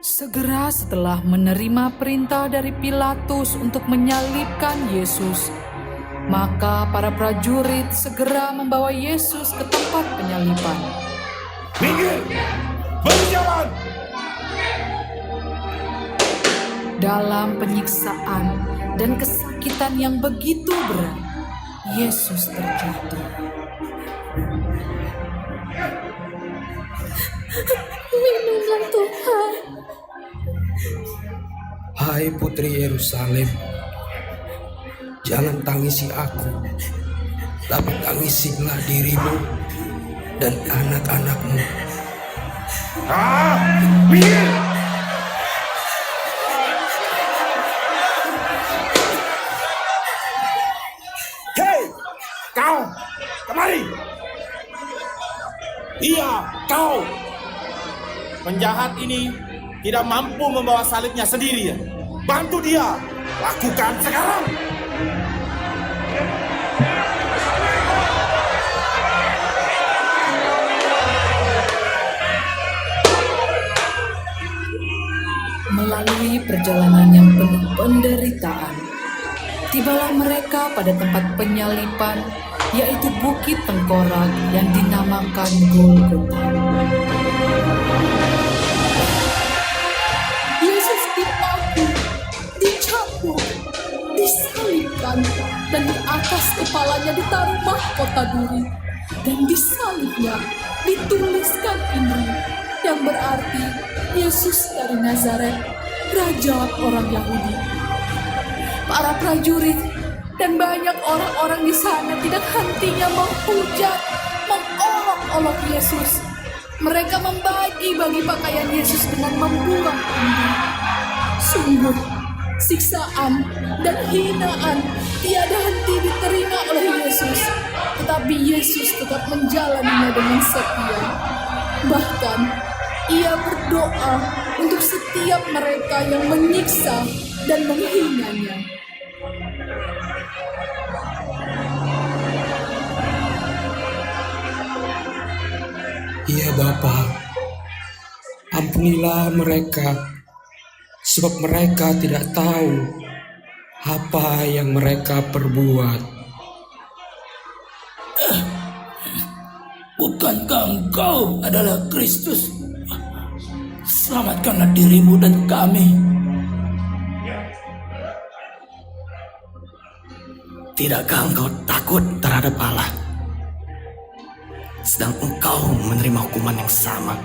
Segera setelah menerima perintah dari Pilatus untuk menyalibkan Yesus, maka para prajurit segera membawa Yesus ke tempat penyaliban. Minggir! Berjalan! Dalam penyiksaan dan kesakitan yang begitu berat, Yesus terjatuh. Lindungilah Tuhan. Hai putri Yerusalem, jangan tangisi aku, tapi tangisilah dirimu dan anak-anakmu. Minggir! Hei, kau, kemari! Iya, kau! Penjahat ini tidak mampu membawa salibnya sendirian. Bantu dia, lakukan sekarang! Melalui perjalanan yang penuh penderitaan, tibalah mereka pada tempat penyaliban, yaitu Bukit Tengkorak yang dinamakan Golgota. Yesus dipaku, dicambuk, disalibkan, dan di atas kepalanya ditaruh mahkota duri, dan di salibnya dituliskan ini, yang berarti Yesus dari Nazaret, Raja orang Yahudi. Para prajurit dan banyak orang-orang di sana tidak hentinya menghujat, mengolok-olok Yesus. Mereka membagi-bagi pakaian Yesus dengan membuang ini. Sungguh, siksaan dan hinaan tiada henti diterima oleh Yesus, tetapi Yesus tetap menjalaninya dengan setia. Bahkan, ia berdoa untuk setiap mereka yang menyiksa dan menghinanya. Iya Bapa, ampunilah mereka, sebab mereka tidak tahu apa yang mereka perbuat. Bukankah engkau adalah Kristus? Selamatkanlah dirimu dan kami. Tidakkah engkau takut terhadap Allah? Sedang engkau menerima hukuman yang sama.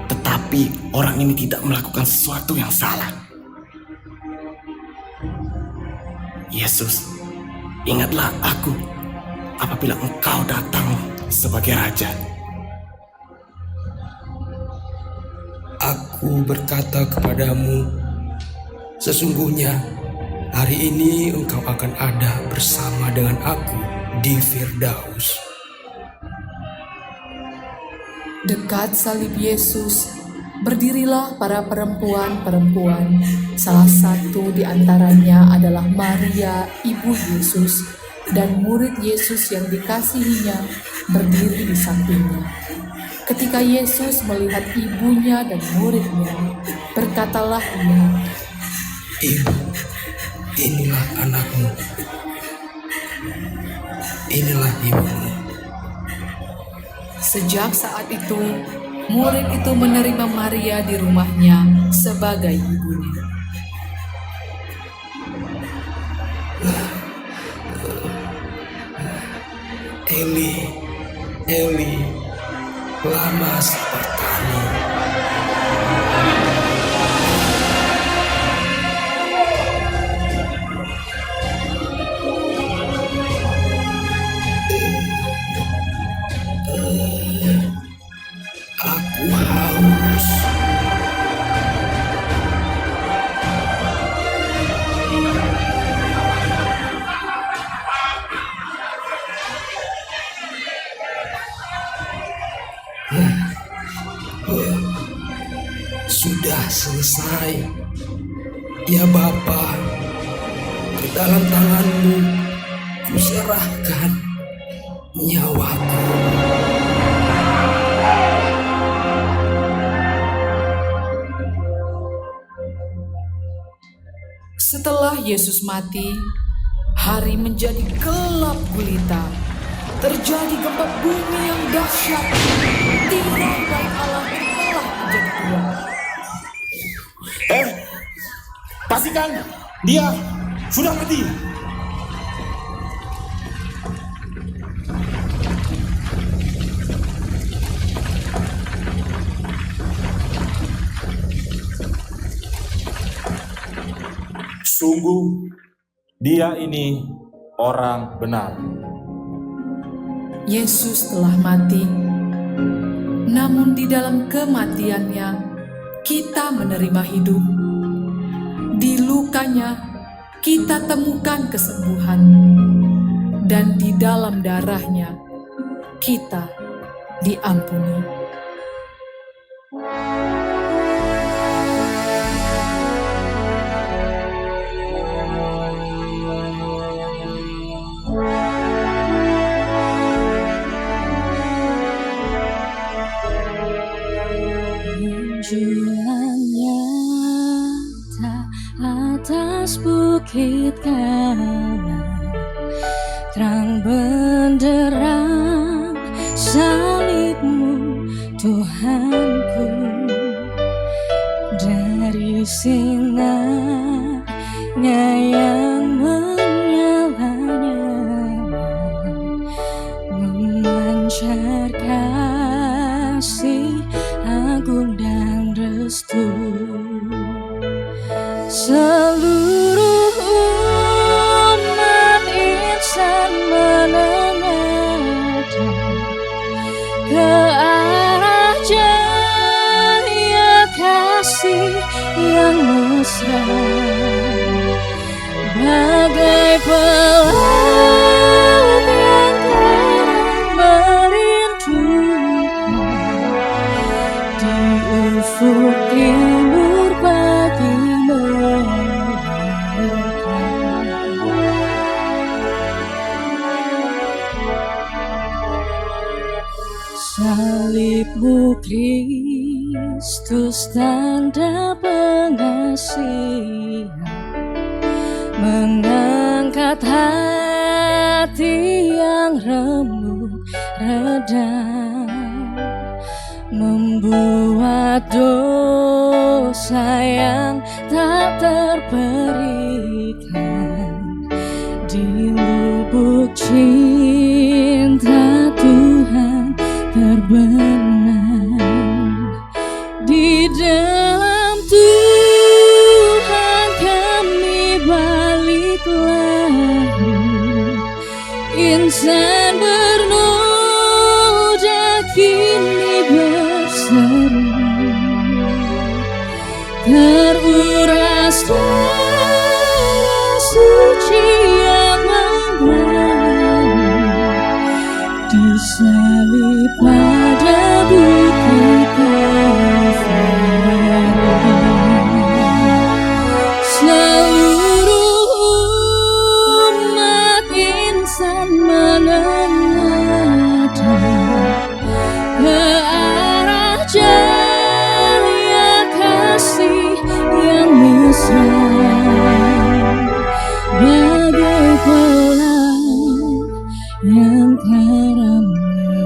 Tetapi orang ini tidak melakukan sesuatu yang salah. Yesus, ingatlah aku apabila engkau datang sebagai Raja. Aku berkata kepadamu, sesungguhnya hari ini engkau akan ada bersama dengan aku di Firdaus. Dekat salib Yesus, berdirilah para perempuan-perempuan. Salah satu di antaranya adalah Maria, ibu Yesus, dan murid Yesus yang dikasihinya berdiri di sampingnya. Ketika Yesus melihat ibunya dan muridnya, berkatalah ia, Ibu, inilah anakmu. Inilah ibumu. Sejak saat itu, murid itu menerima Maria di rumahnya sebagai ibunya. Eli, Eli, lama sabachthani. Aku haus. Sudah selesai. Ya Bapa, ke dalam tanganmu kuserahkan nyawaku. Setelah Yesus mati, hari menjadi gelap gulita. Terjadi gempa bumi yang dahsyat. Tirai baik Allah telah menjadi dua. Pastikan dia sudah mati. Sungguh dia ini orang benar. Yesus telah mati, namun di dalam kematiannya kita menerima hidup. Di lukanya kita temukan kesembuhan, dan di dalam darahnya kita diampuni. Menjulang nyata atas bukit Karmel, terang benderang salibmu Tuhanku. Dari sinarnya yang menyala-nyala, memancar kasih agung dan restu. Seluruh umat insan menengadah ke arah cahaya kasih yang mesra, bagai pelaut yang terang merindukan di ufuk timur pagi mereka. Salibmu Kristus, tanda pengasihan, mengangkat hati yang remuk redam, membuat dosa yang tak terberikan di lubuk cinta Tuhan terbenam. Di dalam Tuhan kami balik lagi, insan bernoda kini berseri, teruras darah suci yang mengalir, disalib pada bukit Kalvari. Seluruh umat insan menengadah ke arah cahaya kasih yang mesra, bagai pelaut yang karam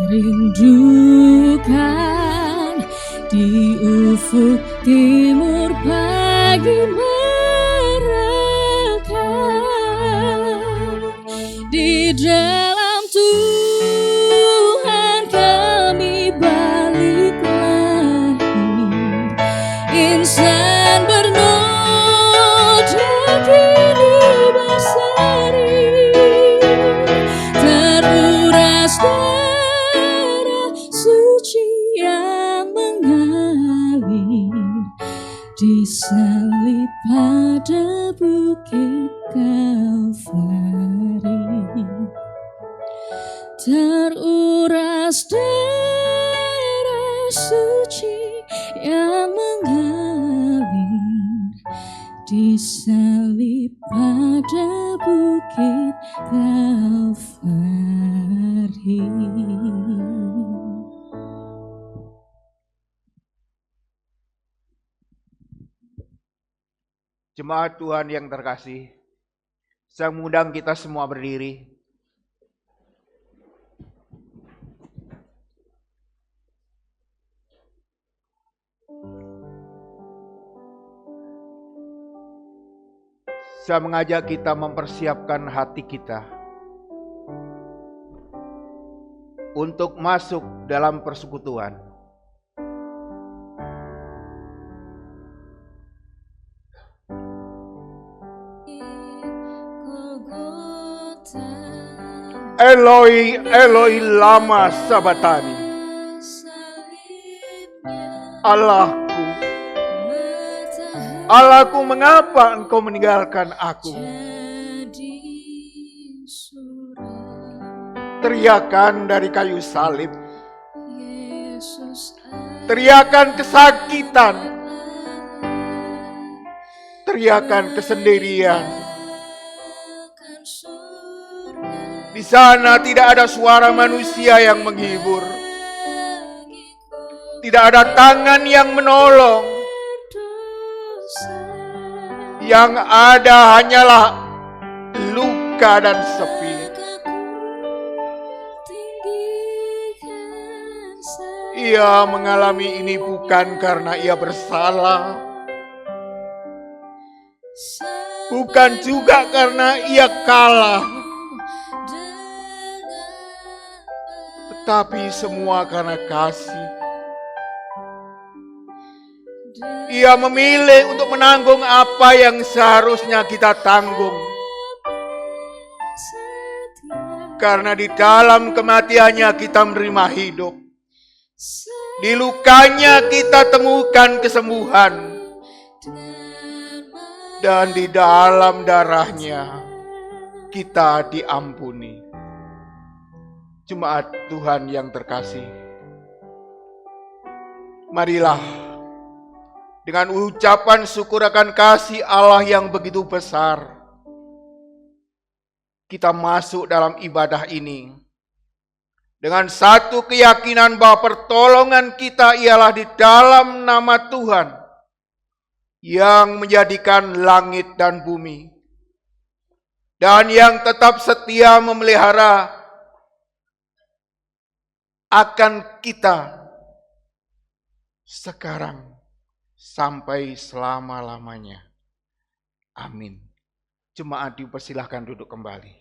merindukan di ufuk timur pagi mereka. Di dalam Tuhan kami balik lagi, insan bernoda kini berseri, teruras darah suci yang mengalir, disalib pada bukit Kalvari. Teruras darah suci yang mengalir, disalib pada bukit Kalvari. Jemaat Tuhan yang terkasih, saya mengundang kita semua berdiri. Saya mengajak kita mempersiapkan hati kita untuk masuk dalam persekutuan. Eloi, Eloi lama sabatani. Allahku, Allahku, mengapa engkau meninggalkan aku? Teriakan dari kayu salib, teriakan kesakitan, teriakan kesendirian. Di sana tidak ada suara manusia yang menghibur. Tidak ada tangan yang menolong. Yang ada hanyalah luka dan sepi. Ia mengalami ini bukan karena ia bersalah. Bukan juga karena ia kalah. Tapi semua karena kasih. Ia memilih untuk menanggung apa yang seharusnya kita tanggung. Karena di dalam kematiannya kita menerima hidup. Di lukanya kita temukan kesembuhan. Dan di dalam darahnya kita diampuni. Jemaat Tuhan yang terkasih, marilah dengan ucapan syukur akan kasih Allah yang begitu besar, kita masuk dalam ibadah ini dengan satu keyakinan bahwa pertolongan kita ialah di dalam nama Tuhan yang menjadikan langit dan bumi dan yang tetap setia memelihara akan kita sekarang sampai selama-lamanya. Amin. Jemaat dipersilahkan duduk kembali.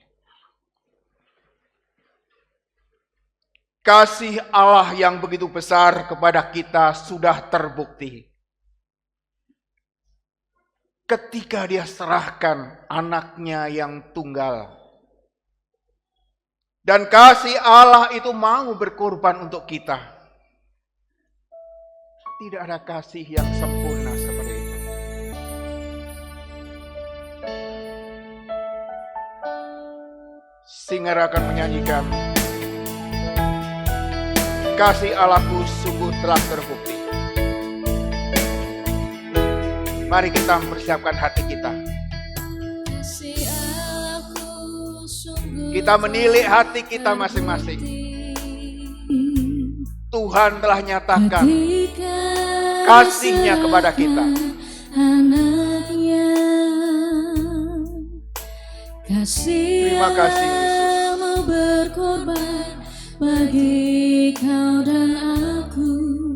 Kasih Allah yang begitu besar kepada kita sudah terbukti ketika Dia serahkan anaknya yang tunggal. Dan kasih Allah itu mau berkorban untuk kita. Tidak ada kasih yang sempurna seperti itu. Singer akan menyanyikan kasih Allahku sungguh telah terbukti. Mari kita mempersiapkan hati kita. Kita menilik hati kita masing-masing. Tuhan telah nyatakan kasih-Nya kepada kita. Terima kasih Yesus.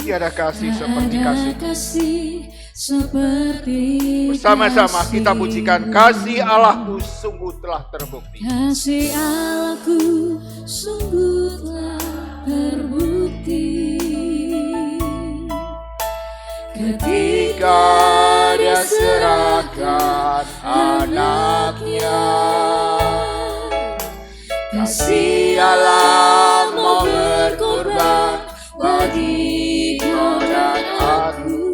Tiada kasih seperti kasih. Bersama-sama kita pujikan kasih Allahku sungguh telah terbukti. Kasih Allahku sungguh telah terbukti ketika Dia serahkan anaknya. Kasih Allah mau berkorban bagi kau dan aku.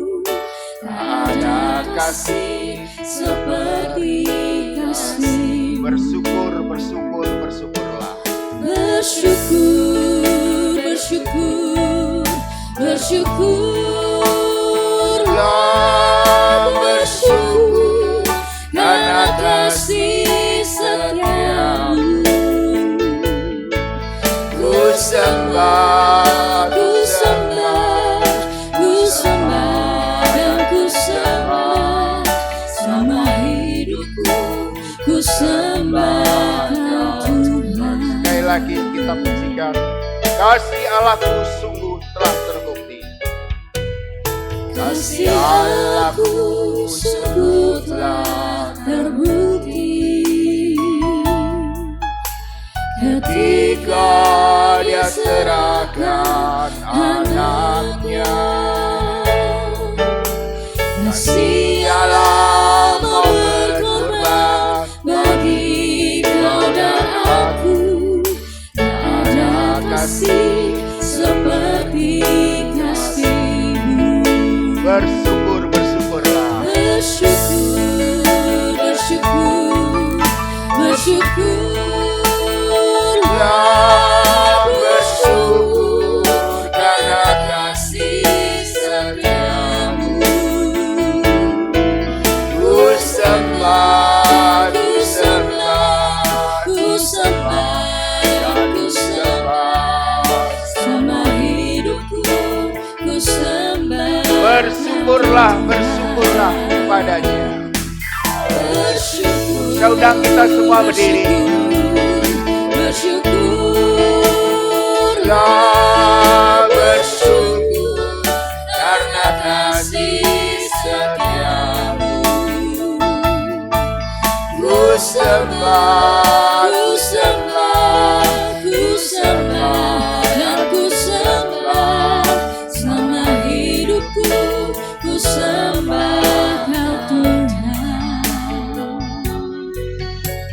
Ada kasih seperti kasih. Bersyukur, bersyukur, bersyukurlah. Bersyukur, bersyukur, bersyukurlah, bersyukur karena kasih setiamu. Ku sembah, Ku sembah, ku sembah dan ku sembah selama kita pujikan. Kasih Allahku sungguh telah terbukti. Kasih Allahku sungguh telah terbukti ketika Dia serahkan anaknya. Kasih Allah mau berkorban bagi kau dan aku. Tak ada kasih seperti kasih-Mu. Bersyukurlah. Bersyukur karena kasih setiamu. Ku sembah, ku sembah, ku sembah, ku sembah, sama hidupku ku sembah. Bersyukurlah kepadanya. Saya undang kita semua berdiri. Bersyukurlah, bersyukur karena kasih setiamu. Ku sembah, ku sembah, ku sembah, dan ku sembah, selama hidupku ku sembah Kau Tuhan.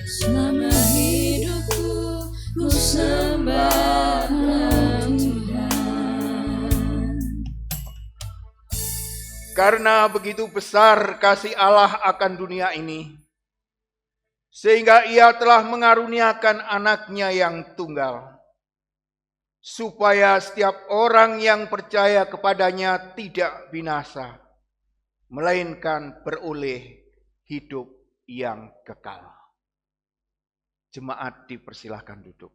Selama hidupku ku sembah Kau Tuhan. Karena begitu besar kasih Allah akan dunia ini, sehingga Ia telah mengaruniakan anaknya yang tunggal, supaya setiap orang yang percaya kepadanya tidak binasa, melainkan beroleh hidup yang kekal. Jemaat dipersilahkan duduk.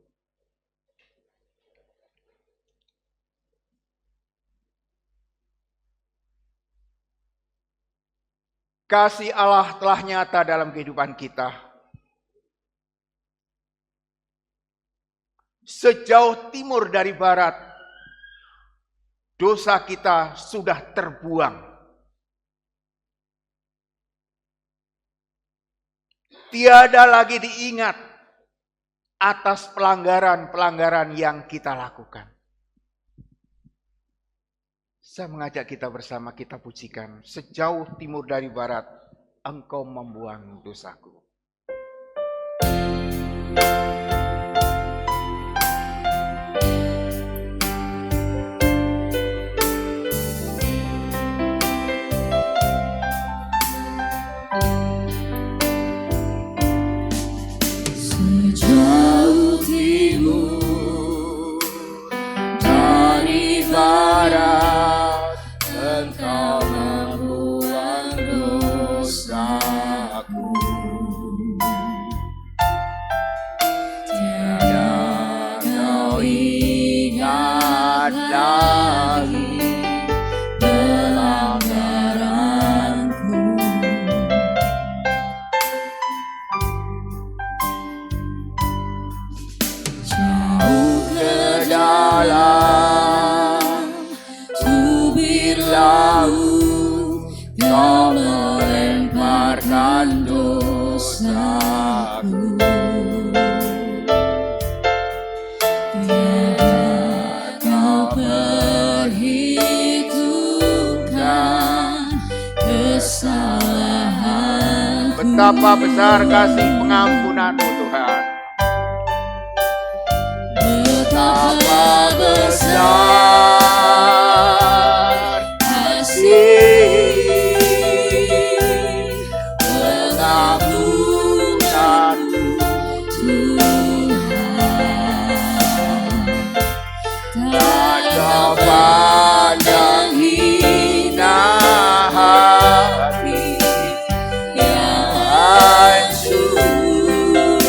Kasih Allah telah nyata dalam kehidupan kita. Sejauh timur dari barat, dosa kita sudah terbuang. Tiada lagi diingat atas pelanggaran-pelanggaran yang kita lakukan. Saya mengajak kita bersama kita pujikan, sejauh timur dari barat, Engkau membuang dosaku. Sejauh timur dari barat, Engkau membuang dosaku. Tiada Kau ingat lagi pelanggaranku. Jauh ke dalam tubir laut, Kau melemparkan dosaku. Tiada Kau perhitungkan kesalahanku. Betapa besar kasih pengampunan-Mu Tuhan. Betapa besar kasih pengampunan-Mu Tuhan. Tak Kau pandang hina hati yang hancur.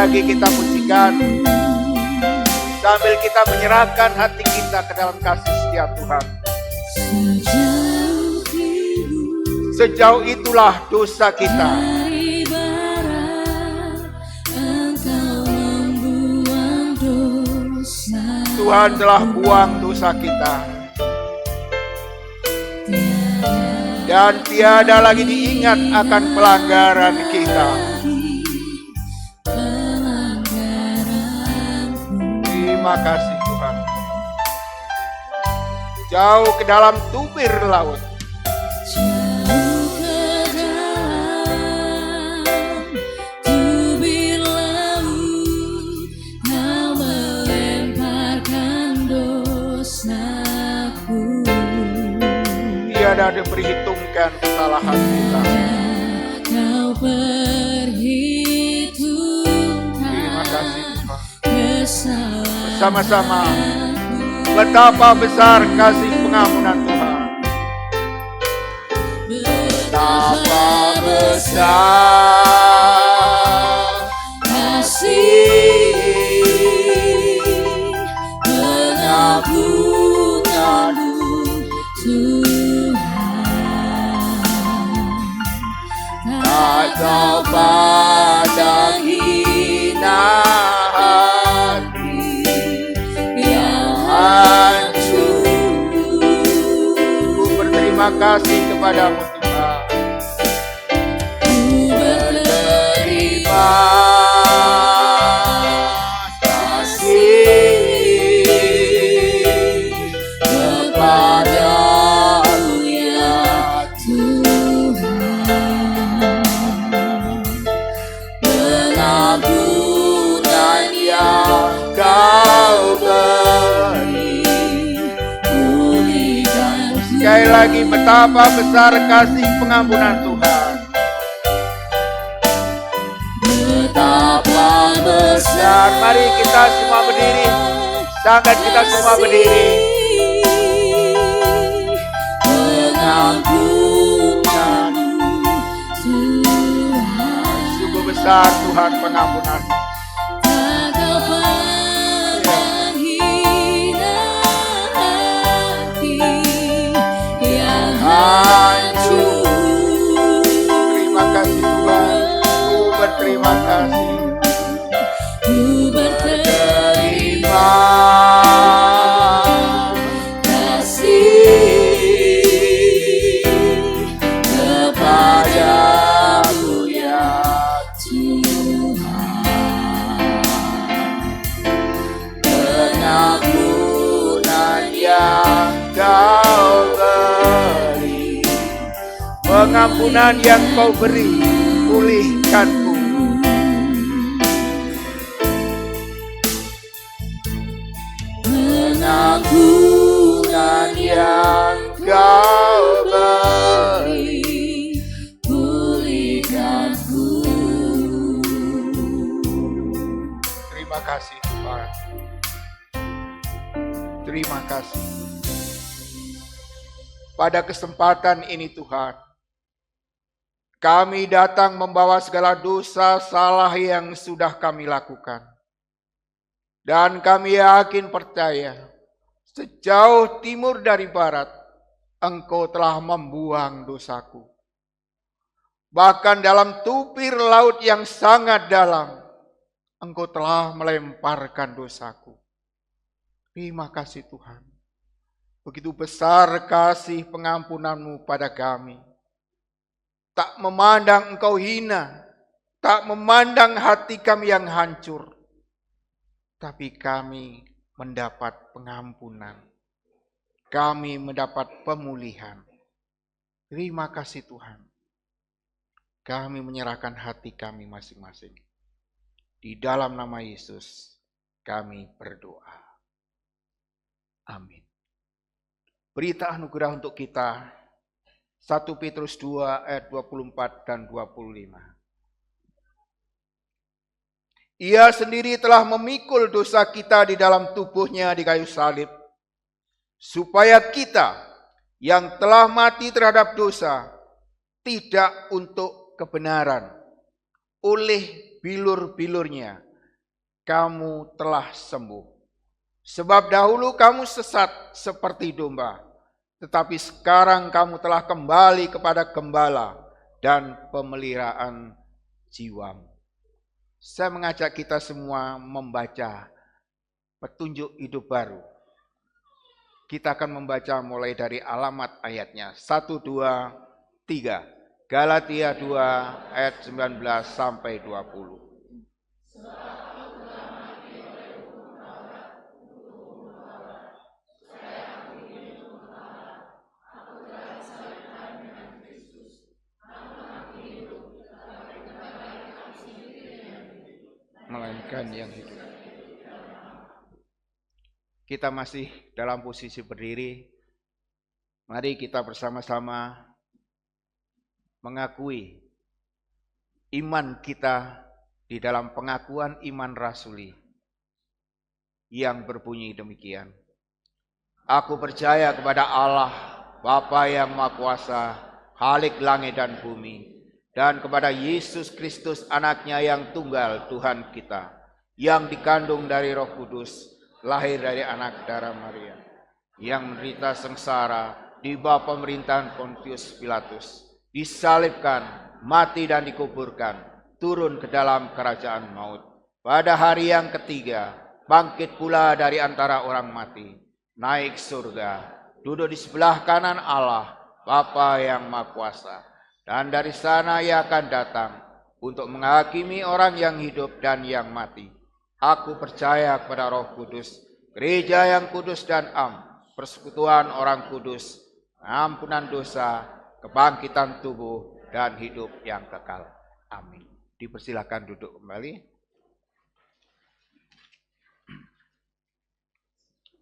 lagi kita pujikan sambil kita menyerahkan hati kita ke dalam kasih setia Tuhan. Sejauh itulah dosa kita. Tuhan telah buang dosa kita. Dan tiada lagi diingat akan pelanggaran kita. Terima kasih Tuhan. Jauh ke dalam tubir laut. Tiada diperhitungkan kesalahan kita. Terima kasih Tuhan. Bersama-sama betapa besar kasih pengampunan Tuhan. Betapa besar kasih pengampunanmu Tuhan. Tak kau pandang hina hati yang hancur. Ku berterima kasih kepadamu Tuhan. Ku berterima kasih kepadamu ya Tuhan. Pengampunan yang kau beri, pulihkan. Sekali lagi betapa besar kasih pengampunan Tuhan. Betapa besar. Mari kita semua berdiri. Sangat kita semua berdiri. Pengampunan Tuhan. Sungguh besar Tuhan pengampunan. Hancur. Terima kasih Tuhan. Ku berterima kasih. Ku berterima kasih kepadamu ya Tuhan. Pengampunan yang kau beri, pengampunan yang kau beri, pulihkanku. Pengampunan yang kau beri, pulihkanku. Terima kasih Tuhan. Terima kasih. Pada kesempatan ini Tuhan, kami datang membawa segala dosa salah yang sudah kami lakukan. Dan kami yakin percaya, sejauh timur dari barat, Engkau telah membuang dosaku. Bahkan dalam tubir laut yang sangat dalam, Engkau telah melemparkan dosaku. Terima kasih Tuhan. Begitu besar kasih pengampunan-Mu pada kami. Tak memandang Engkau hina, tak memandang hati kami yang hancur. Tapi kami mendapat pengampunan. Kami mendapat pemulihan. Terima kasih Tuhan. Kami menyerahkan hati kami masing-masing. Di dalam nama Yesus kami berdoa. Amin. Berita anugerah untuk kita 1 Petrus 2 ayat 24 dan 25. Ia sendiri telah memikul dosa kita di dalam tubuhnya di kayu salib, supaya kita yang telah mati terhadap dosa tidak untuk kebenaran oleh bilur-bilurnya kamu telah sembuh. Sebab dahulu kamu sesat seperti domba, tetapi sekarang kamu telah kembali kepada gembala dan pemeliharaan jiwamu. Saya mengajak kita semua membaca petunjuk hidup baru. Kita akan membaca mulai dari alamat ayatnya. 1, 2, 3. Galatia 2 ayat 19 sampai 20. Melainkan yang hidup. Kita masih dalam posisi berdiri. Mari kita bersama-sama mengakui iman kita di dalam pengakuan iman rasuli yang berbunyi demikian. Aku percaya kepada Allah, Bapa yang Maha Kuasa, Khalik langit dan bumi, dan kepada Yesus Kristus anaknya yang tunggal Tuhan kita, yang dikandung dari Roh Kudus, lahir dari anak darah Maria, yang menderita sengsara di bawah pemerintahan Pontius Pilatus, disalibkan, mati dan dikuburkan, turun ke dalam kerajaan maut. Pada hari yang ketiga, bangkit pula dari antara orang mati, naik surga, duduk di sebelah kanan Allah, Bapa yang Maha Kuasa. Dan dari sana ia akan datang untuk menghakimi orang yang hidup dan yang mati. Aku percaya kepada Roh Kudus, gereja yang kudus dan persekutuan orang kudus, ampunan dosa, kebangkitan tubuh, dan hidup yang kekal. Amin. Dipersilakan duduk kembali.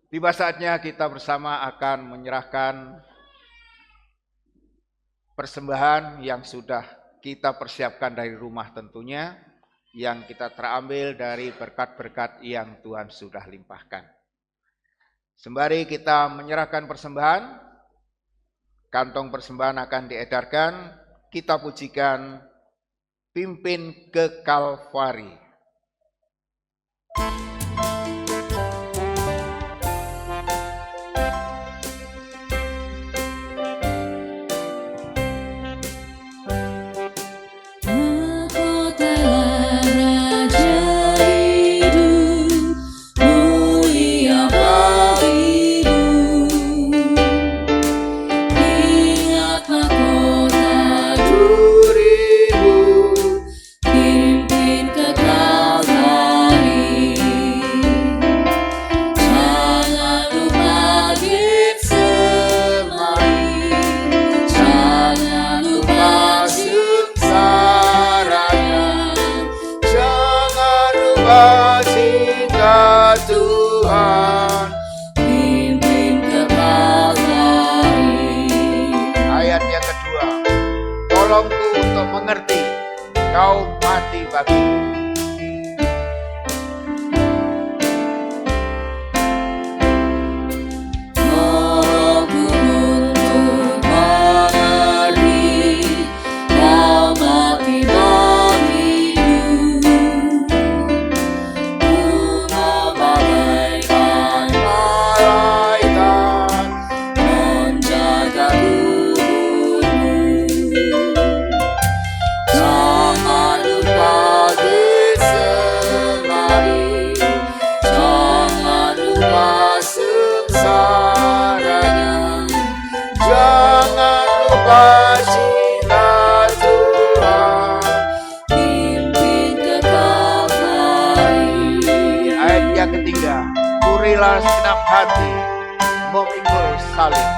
Tiba saatnya kita bersama akan menyerahkan persembahan yang sudah kita persiapkan dari rumah tentunya, yang kita terambil dari berkat-berkat yang Tuhan sudah limpahkan. Sembari kita menyerahkan persembahan, kantong persembahan akan diedarkan, kita pujikan Pimpin ke Kalvari. Segenap hati memikul salib.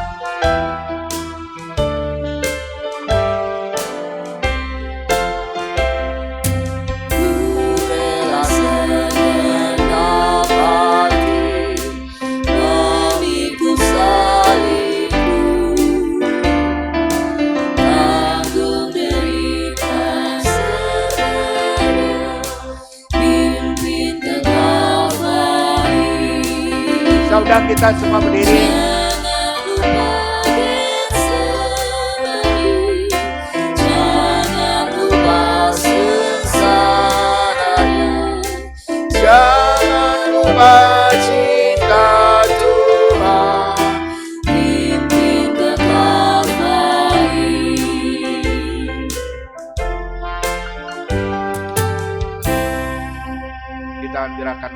Sudah kita semua berdiri. Jangan lupa sengsaranya.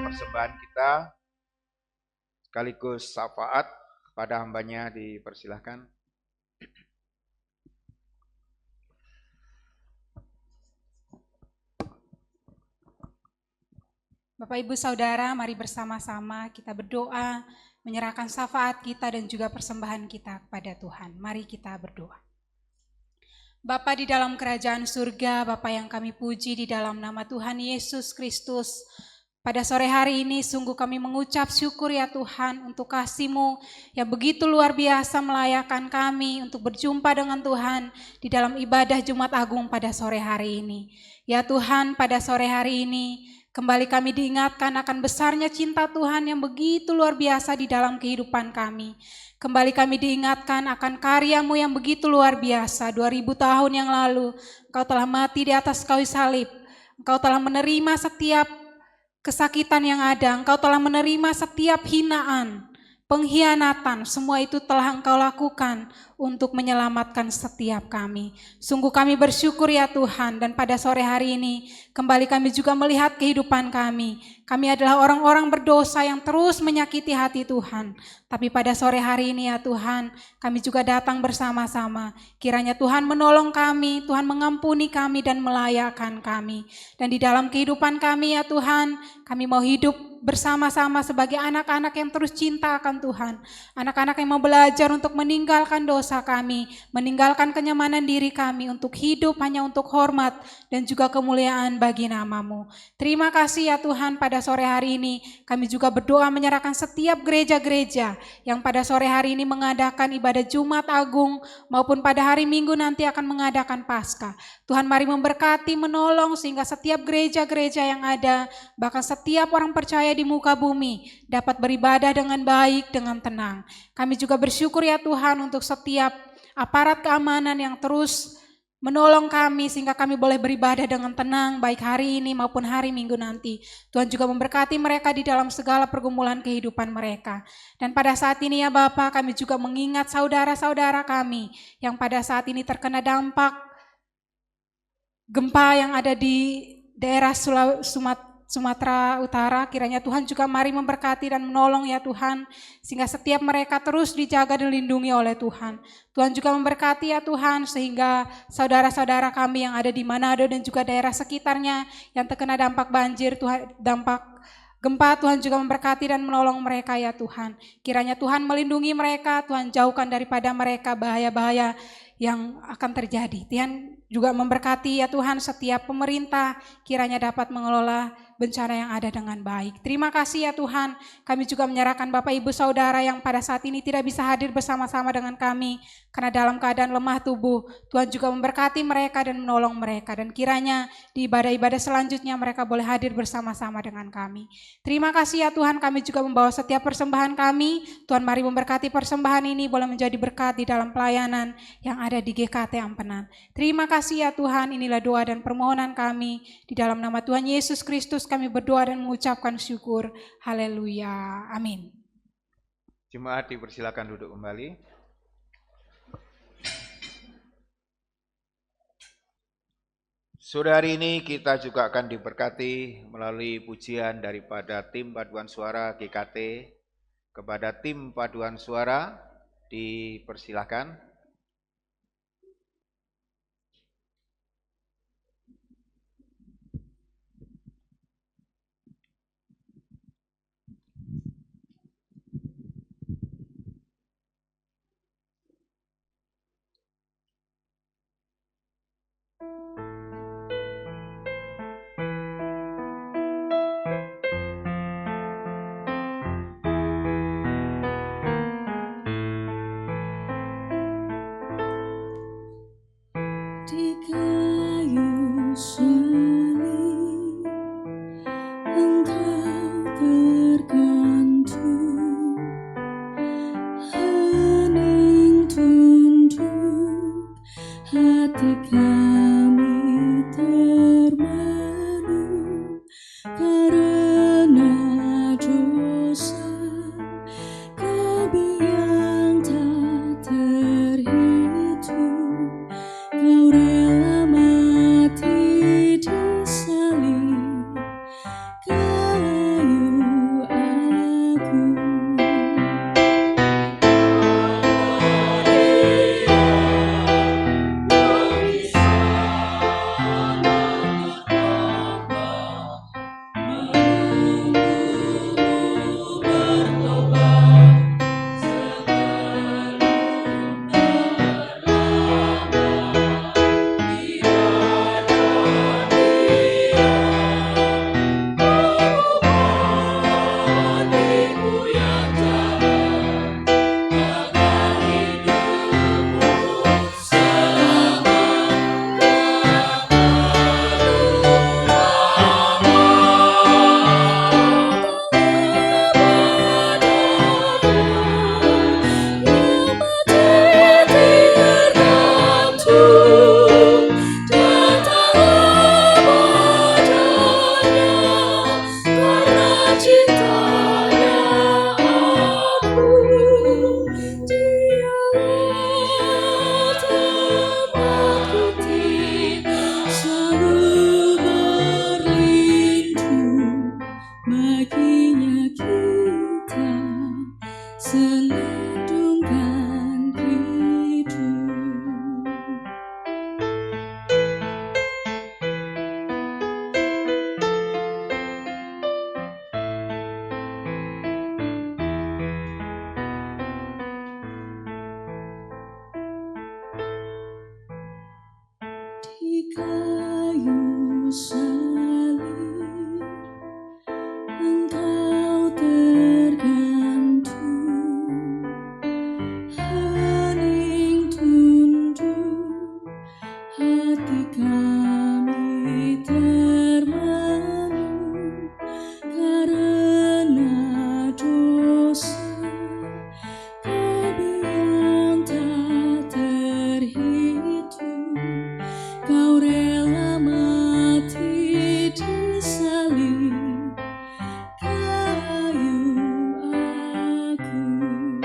persembahan kita sekaligus syafaat kepada hambanya, dipersilahkan. Bapak Ibu Saudara, mari bersama-sama kita berdoa, menyerahkan syafaat kita dan juga persembahan kita kepada Tuhan. Mari kita berdoa. Bapa di dalam kerajaan surga, Bapa yang kami puji di dalam nama Tuhan Yesus Kristus, pada sore hari ini sungguh kami mengucap syukur ya Tuhan untuk kasih-Mu yang begitu luar biasa melayakkan kami untuk berjumpa dengan Tuhan di dalam ibadah Jumat Agung pada sore hari ini. Ya Tuhan, pada sore hari ini kembali kami diingatkan akan besarnya cinta Tuhan yang begitu luar biasa di dalam kehidupan kami. Kembali kami diingatkan akan karya-Mu yang begitu luar biasa. 2000 tahun yang lalu Engkau telah mati di atas kayu salib. Engkau telah menerima setiap kesakitan yang ada. Engkau telah menerima setiap hinaan, pengkhianatan. Semua itu telah Engkau lakukan untuk menyelamatkan setiap kami. Sungguh kami bersyukur ya Tuhan, dan pada sore hari ini kembali kami juga melihat kehidupan kami. Kami adalah orang-orang berdosa yang terus menyakiti hati Tuhan. Tapi pada sore hari ini ya Tuhan, kami juga datang bersama-sama. Kiranya Tuhan menolong kami, Tuhan mengampuni kami dan melayakkan kami. Dan di dalam kehidupan kami ya Tuhan, kami mau hidup bersama-sama sebagai anak-anak yang terus cinta akan Tuhan. Anak-anak yang mau belajar untuk meninggalkan dosa kami, meninggalkan kenyamanan diri kami untuk hidup hanya untuk hormat dan juga kemuliaan bagi nama-Mu. Terima kasih ya Tuhan, pada sore hari ini kami juga berdoa menyerahkan setiap gereja-gereja yang pada sore hari ini mengadakan ibadah Jumat Agung maupun pada hari Minggu nanti akan mengadakan Paskah. Tuhan mari memberkati, menolong sehingga setiap gereja-gereja yang ada, bahkan setiap orang percaya di muka bumi dapat beribadah dengan baik, dengan tenang. Kami juga bersyukur ya Tuhan untuk setiap aparat keamanan yang terus menolong kami sehingga kami boleh beribadah dengan tenang baik hari ini maupun hari Minggu nanti. Tuhan juga memberkati mereka di dalam segala pergumulan kehidupan mereka. Dan pada saat ini ya Bapa, kami juga mengingat saudara-saudara kami yang pada saat ini terkena dampak gempa yang ada di daerah Sumatera Utara. Kiranya Tuhan juga mari memberkati dan menolong ya Tuhan, sehingga setiap mereka terus dijaga dan dilindungi oleh Tuhan. Tuhan juga memberkati ya Tuhan, sehingga saudara-saudara kami yang ada di Manado dan juga daerah sekitarnya yang terkena dampak banjir, Tuhan, dampak gempa, Tuhan juga memberkati dan menolong mereka ya Tuhan. Kiranya Tuhan melindungi mereka, Tuhan jauhkan daripada mereka bahaya-bahaya yang akan terjadi. Tuhan juga memberkati ya Tuhan setiap pemerintah, kiranya dapat mengelola bencana yang ada dengan baik. Terima kasih ya Tuhan, kami juga menyerahkan Bapak Ibu Saudara yang pada saat ini tidak bisa hadir bersama-sama dengan kami karena dalam keadaan lemah tubuh. Tuhan juga memberkati mereka dan menolong mereka, dan kiranya di ibadah-ibadah selanjutnya mereka boleh hadir bersama-sama dengan kami. Terima kasih ya Tuhan, kami juga membawa setiap persembahan kami. Tuhan mari memberkati persembahan ini boleh menjadi berkat di dalam pelayanan yang ada di GKT Ampenan. Terima kasih ya Tuhan, inilah doa dan permohonan kami. Di dalam nama Tuhan Yesus Kristus kami berdoa dan mengucapkan syukur. Haleluya. Amin. Jemaat dipersilakan duduk kembali. Sore hari ini kita juga akan diberkati melalui pujian daripada tim paduan suara GKT. Kepada tim paduan suara dipersilakan. Di kayu salib Engkau tergantung, hening tunduk, hati kami termenung karena dosa kami yang tak terhitung. Kau rela mati di salib kayu kayu salib, Engkau tergantung, hening tunduk, hati kami termenung karena dosa. Kebiayaan tak terhitung, Kau rela mati di salib kayu agung.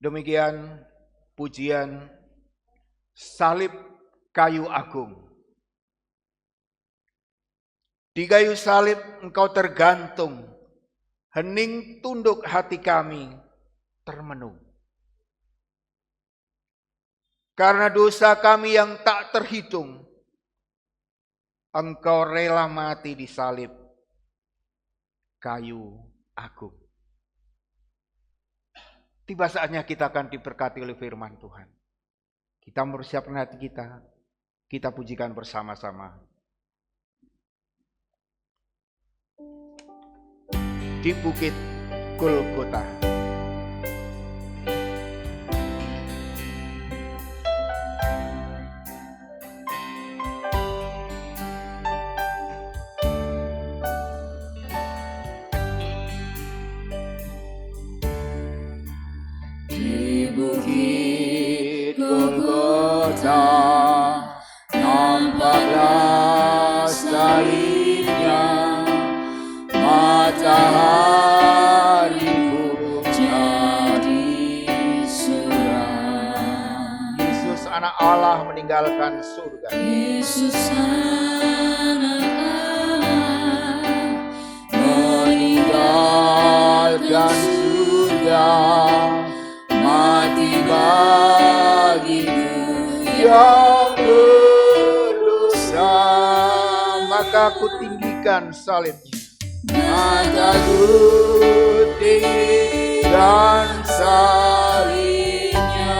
Demikian pujian salib kayu agung. Di kayu salib Engkau tergantung, hening tunduk hati kami termenung. Karena dosa kami yang tak terhitung, Engkau rela mati di salib kayu agung. Tiba saatnya kita akan diberkati oleh firman Tuhan. Kita mempersiapkan hati kita pujikan bersama-sama. Di Bukit Golgota. Bukit Golgota, nampaklah salibnya, matahari pun jadi suram. Yesus anak Allah meninggalkan surga. Yesus anak Allah meninggalkan surga, mati bagiku yang berdosa. Maka ku tinggikan salibnya, mataku tinggikan salibnya,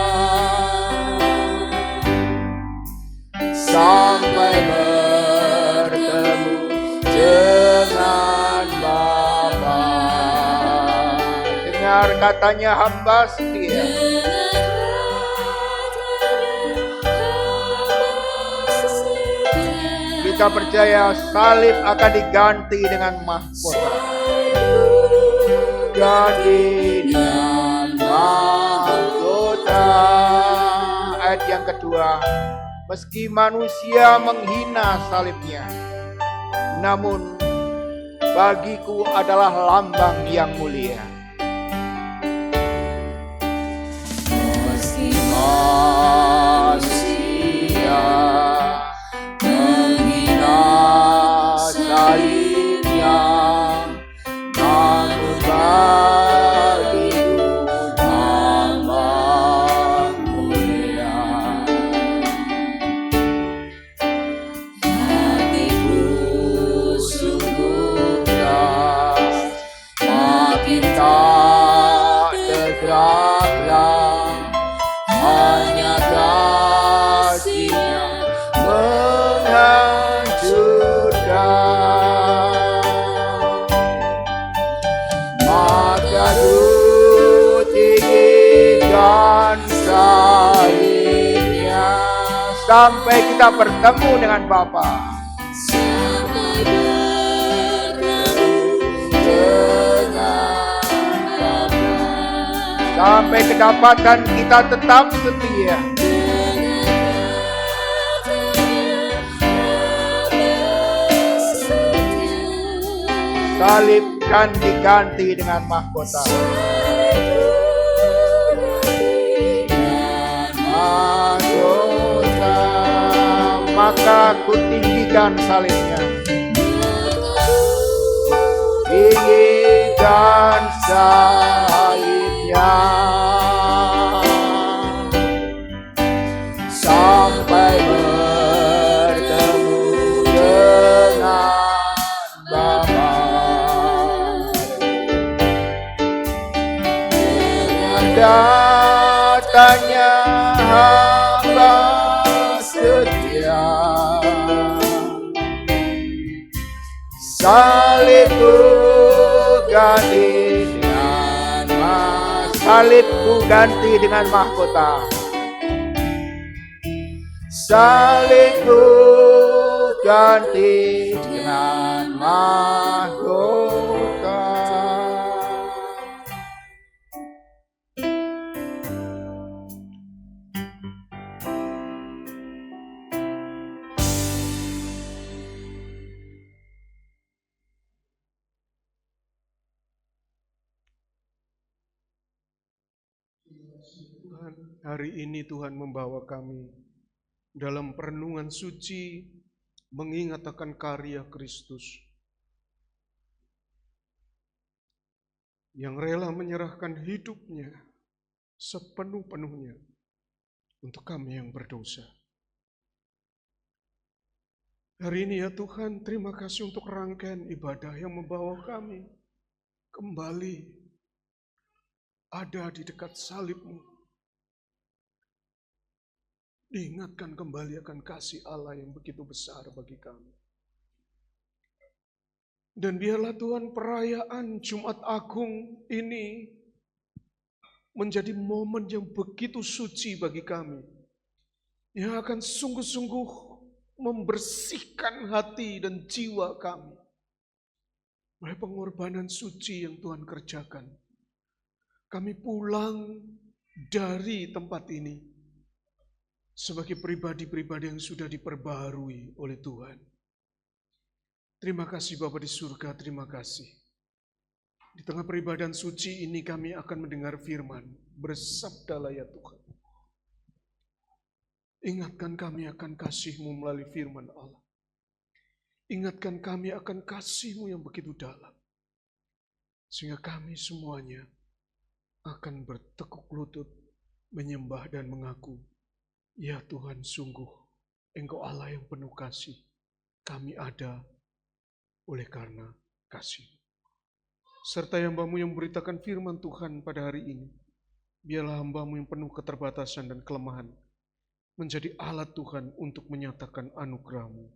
sampai bertemu dengan Bapa. dengar katanya hamba setia. kita percaya salib akan diganti dengan mahkota. Ganti dengan mahkota. Ayat yang kedua, meski manusia menghina salibnya, namun bagiku adalah lambang yang mulia. Meski manusia menghina salibnya, namun bagiku lambang mulia. Hatiku sungguh keras, makin tak tergeraklah, hanya kasih-Nya menghancurkan. Maka ku tinggikan salib-Nya Sampai kita bertemu dengan Bapa. sampai bertemu dengan Bapa. Sampai kedapatan kita tetap setia. Salib kan diganti dengan mahkota. Mahkota. Maka ku tinggikan salibnya. Tinggikan salibnya. Sampai bertemu dengan Bapa. Dengan datanya hamba setia, salibku ganti dengan salibku ganti dengan mahkota. Salibku ganti dengan mahkota. Tuhan, hari ini Tuhan membawa kami dalam perenungan suci mengingat akan karya Kristus yang rela menyerahkan hidupnya sepenuh-penuhnya untuk kami yang berdosa. Hari ini ya Tuhan, terima kasih untuk rangkaian ibadah yang membawa kami kembali ada di dekat salib-Mu. Diingatkan kembali akan kasih Allah yang begitu besar bagi kami. Dan biarlah Tuhan perayaan Jumat Agung ini menjadi momen yang begitu suci bagi kami. Yang akan sungguh-sungguh membersihkan hati dan jiwa kami. Oleh pengorbanan suci yang Tuhan kerjakan. Kami pulang dari tempat ini sebagai pribadi-pribadi yang sudah diperbaharui oleh Tuhan. Terima kasih Bapa di surga, terima kasih. Di tengah peribadahan suci ini kami akan mendengar firman. Bersabdalah ya Tuhan. Ingatkan kami akan kasih-Mu melalui firman Allah. Ingatkan kami akan kasih-Mu yang begitu dalam. Sehingga kami semuanya akan bertekuk lutut, menyembah dan mengaku, ya Tuhan, sungguh Engkau Allah yang penuh kasih. Kami ada oleh karena kasih. Serta hamba-Mu yang memberitakan firman Tuhan pada hari ini. Biarlah hamba-Mu yang penuh keterbatasan dan kelemahan menjadi alat Tuhan untuk menyatakan anugerah-Mu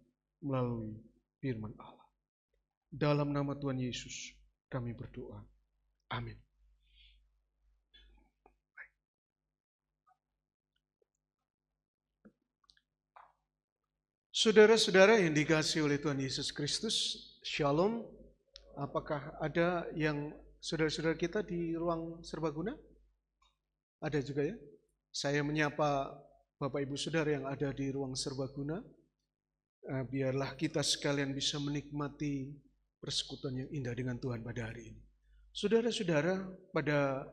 melalui firman Allah. Dalam nama Tuhan Yesus kami berdoa. Amin. Saudara-saudara yang dikasihi oleh Tuhan Yesus Kristus, Shalom. Apakah ada yang saudara-saudara kita di ruang serbaguna? Ada juga ya? Saya menyapa Bapak Ibu Saudara yang ada di ruang serbaguna. Biarlah kita sekalian bisa menikmati persekutuan yang indah dengan Tuhan pada hari ini. Saudara-saudara, pada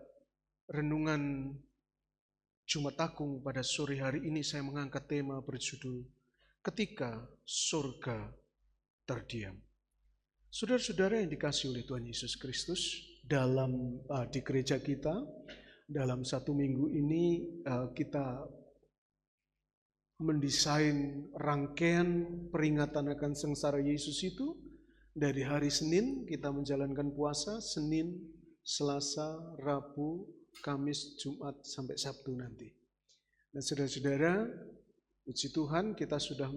renungan Jumat Agung pada sore hari ini saya mengangkat tema berjudul Ketika Surga Terdiam. Saudara-saudara yang dikasihi oleh Tuhan Yesus Kristus, di gereja kita dalam satu minggu ini kita mendesain rangkaian peringatan akan sengsara Yesus itu. Dari hari Senin kita menjalankan puasa, Senin, Selasa, Rabu, Kamis, Jumat, sampai Sabtu nanti. Dan saudara-saudara, puji Tuhan kita sudah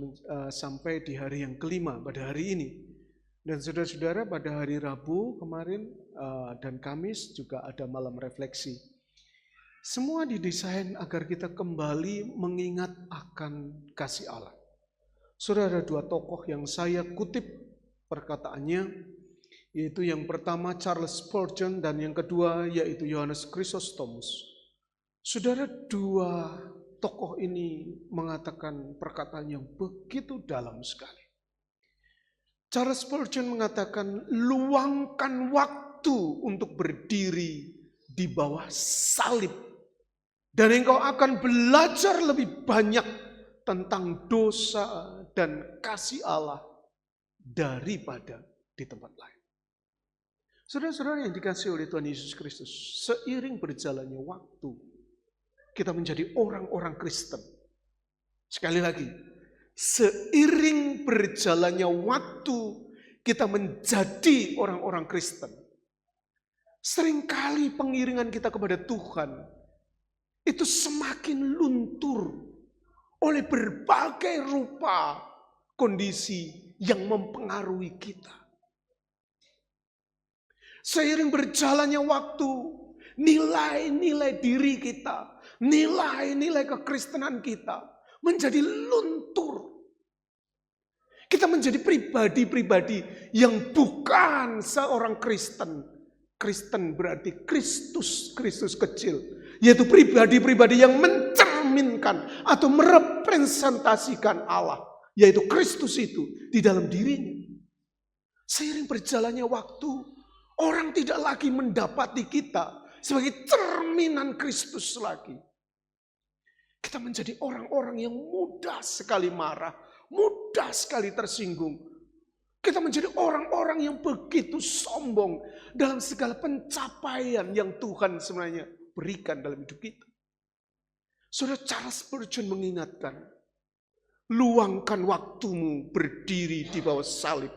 sampai di hari yang kelima pada hari ini. Dan saudara-saudara, pada hari Rabu kemarin dan Kamis juga ada malam refleksi. Semua didesain agar kita kembali mengingat akan kasih Allah. Saudara, dua tokoh yang saya kutip perkataannya, yaitu yang pertama Charles Spurgeon dan yang kedua yaitu Johannes Chrysostomus. Saudara, dua tokoh ini mengatakan perkataan yang begitu dalam sekali. Charles Spurgeon mengatakan, luangkan waktu untuk berdiri di bawah salib, dan engkau akan belajar lebih banyak tentang dosa dan kasih Allah daripada di tempat lain. Saudara-saudara yang dikasihi oleh Tuhan Yesus Kristus, seiring berjalannya waktu, kita menjadi orang-orang Kristen. Sekali lagi, seiring berjalannya waktu, kita menjadi orang-orang Kristen. Seringkali pengiringan kita kepada Tuhan itu semakin luntur oleh berbagai rupa kondisi yang mempengaruhi kita. Seiring berjalannya waktu, nilai-nilai diri kita, nilai-nilai kekristenan kita menjadi luntur. Kita menjadi pribadi-pribadi yang bukan seorang Kristen. Kristen berarti Kristus, Kristus kecil. Yaitu pribadi-pribadi yang mencerminkan atau merepresentasikan Allah. Yaitu Kristus itu di dalam dirinya. Seiring berjalannya waktu, orang tidak lagi mendapati kita sebagai cerminan Kristus lagi. Kita menjadi orang-orang yang mudah sekali marah, mudah sekali tersinggung. Kita menjadi orang-orang yang begitu sombong dalam segala pencapaian yang Tuhan sebenarnya berikan dalam hidup kita. Saudara, Charles Spurgeon mengingatkan, luangkan waktumu berdiri di bawah salib,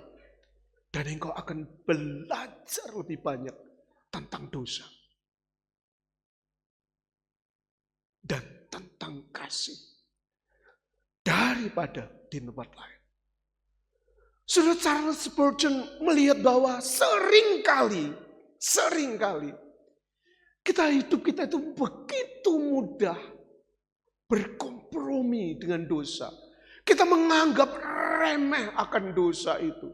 dan engkau akan belajar lebih banyak tentang dosa dan tentang kasih daripada di tempat lain. Saudara, Charles Spurgeon melihat bahwa seringkali hidup kita itu begitu mudah berkompromi dengan dosa. Kita menganggap remeh akan dosa itu.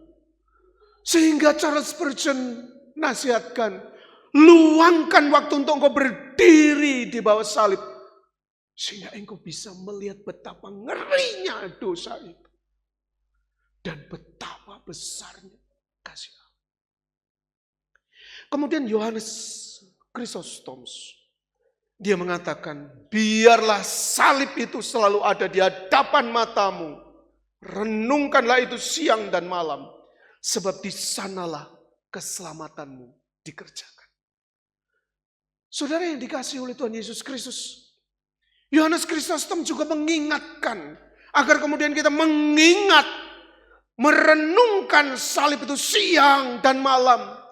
Sehingga Charles Spurgeon nasihatkan, luangkan waktu untuk engkau berdiri di bawah salib. Sehingga engkau bisa melihat betapa ngerinya dosa itu. Dan betapa besarnya kasih Allah. Kemudian Johannes Chrysostomus, dia mengatakan, biarlah salib itu selalu ada di hadapan matamu. Renungkanlah itu siang dan malam. Sebab di sanalah keselamatanmu dikerjakan. Saudara yang dikasihi oleh Tuhan Yesus Kristus, Johannes Chrysostomus juga mengingatkan agar kemudian kita mengingat, merenungkan salib itu siang dan malam.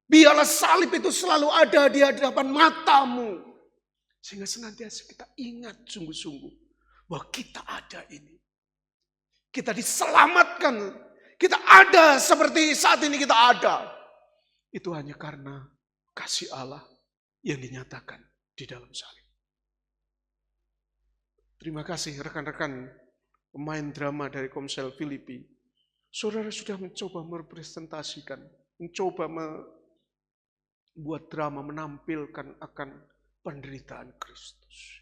Biarlah salib itu selalu ada di hadapan matamu. Sehingga senantiasa kita ingat sungguh-sungguh bahwa kita ada ini. Kita diselamatkan. Kita ada seperti saat ini kita ada. Itu hanya karena kasih Allah yang dinyatakan di dalam salib. Terima kasih rekan-rekan pemain drama dari Komsel Filipi, saudara sudah mencoba merepresentasikan, mencoba membuat drama menampilkan akan penderitaan Kristus.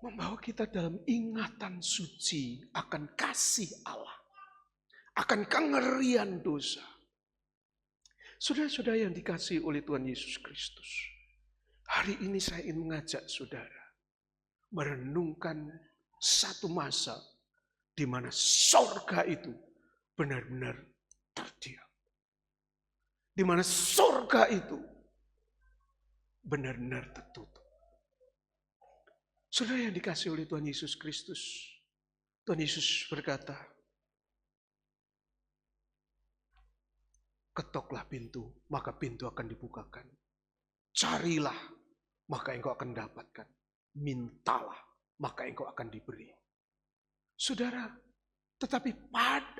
Membawa kita dalam ingatan suci akan kasih Allah, akan kengerian dosa. Saudara-saudara yang dikasihi oleh Tuhan Yesus Kristus, hari ini saya ingin mengajak saudara merenungkan satu masa di mana sorga itu benar-benar terdiam. Di mana sorga itu benar-benar tertutup. Saudara yang dikasihi oleh Tuhan Yesus Kristus, Tuhan Yesus berkata, ketoklah pintu, maka pintu akan dibukakan. Carilah, maka engkau akan dapatkan. Mintalah, maka engkau akan diberi. Saudara, tetapi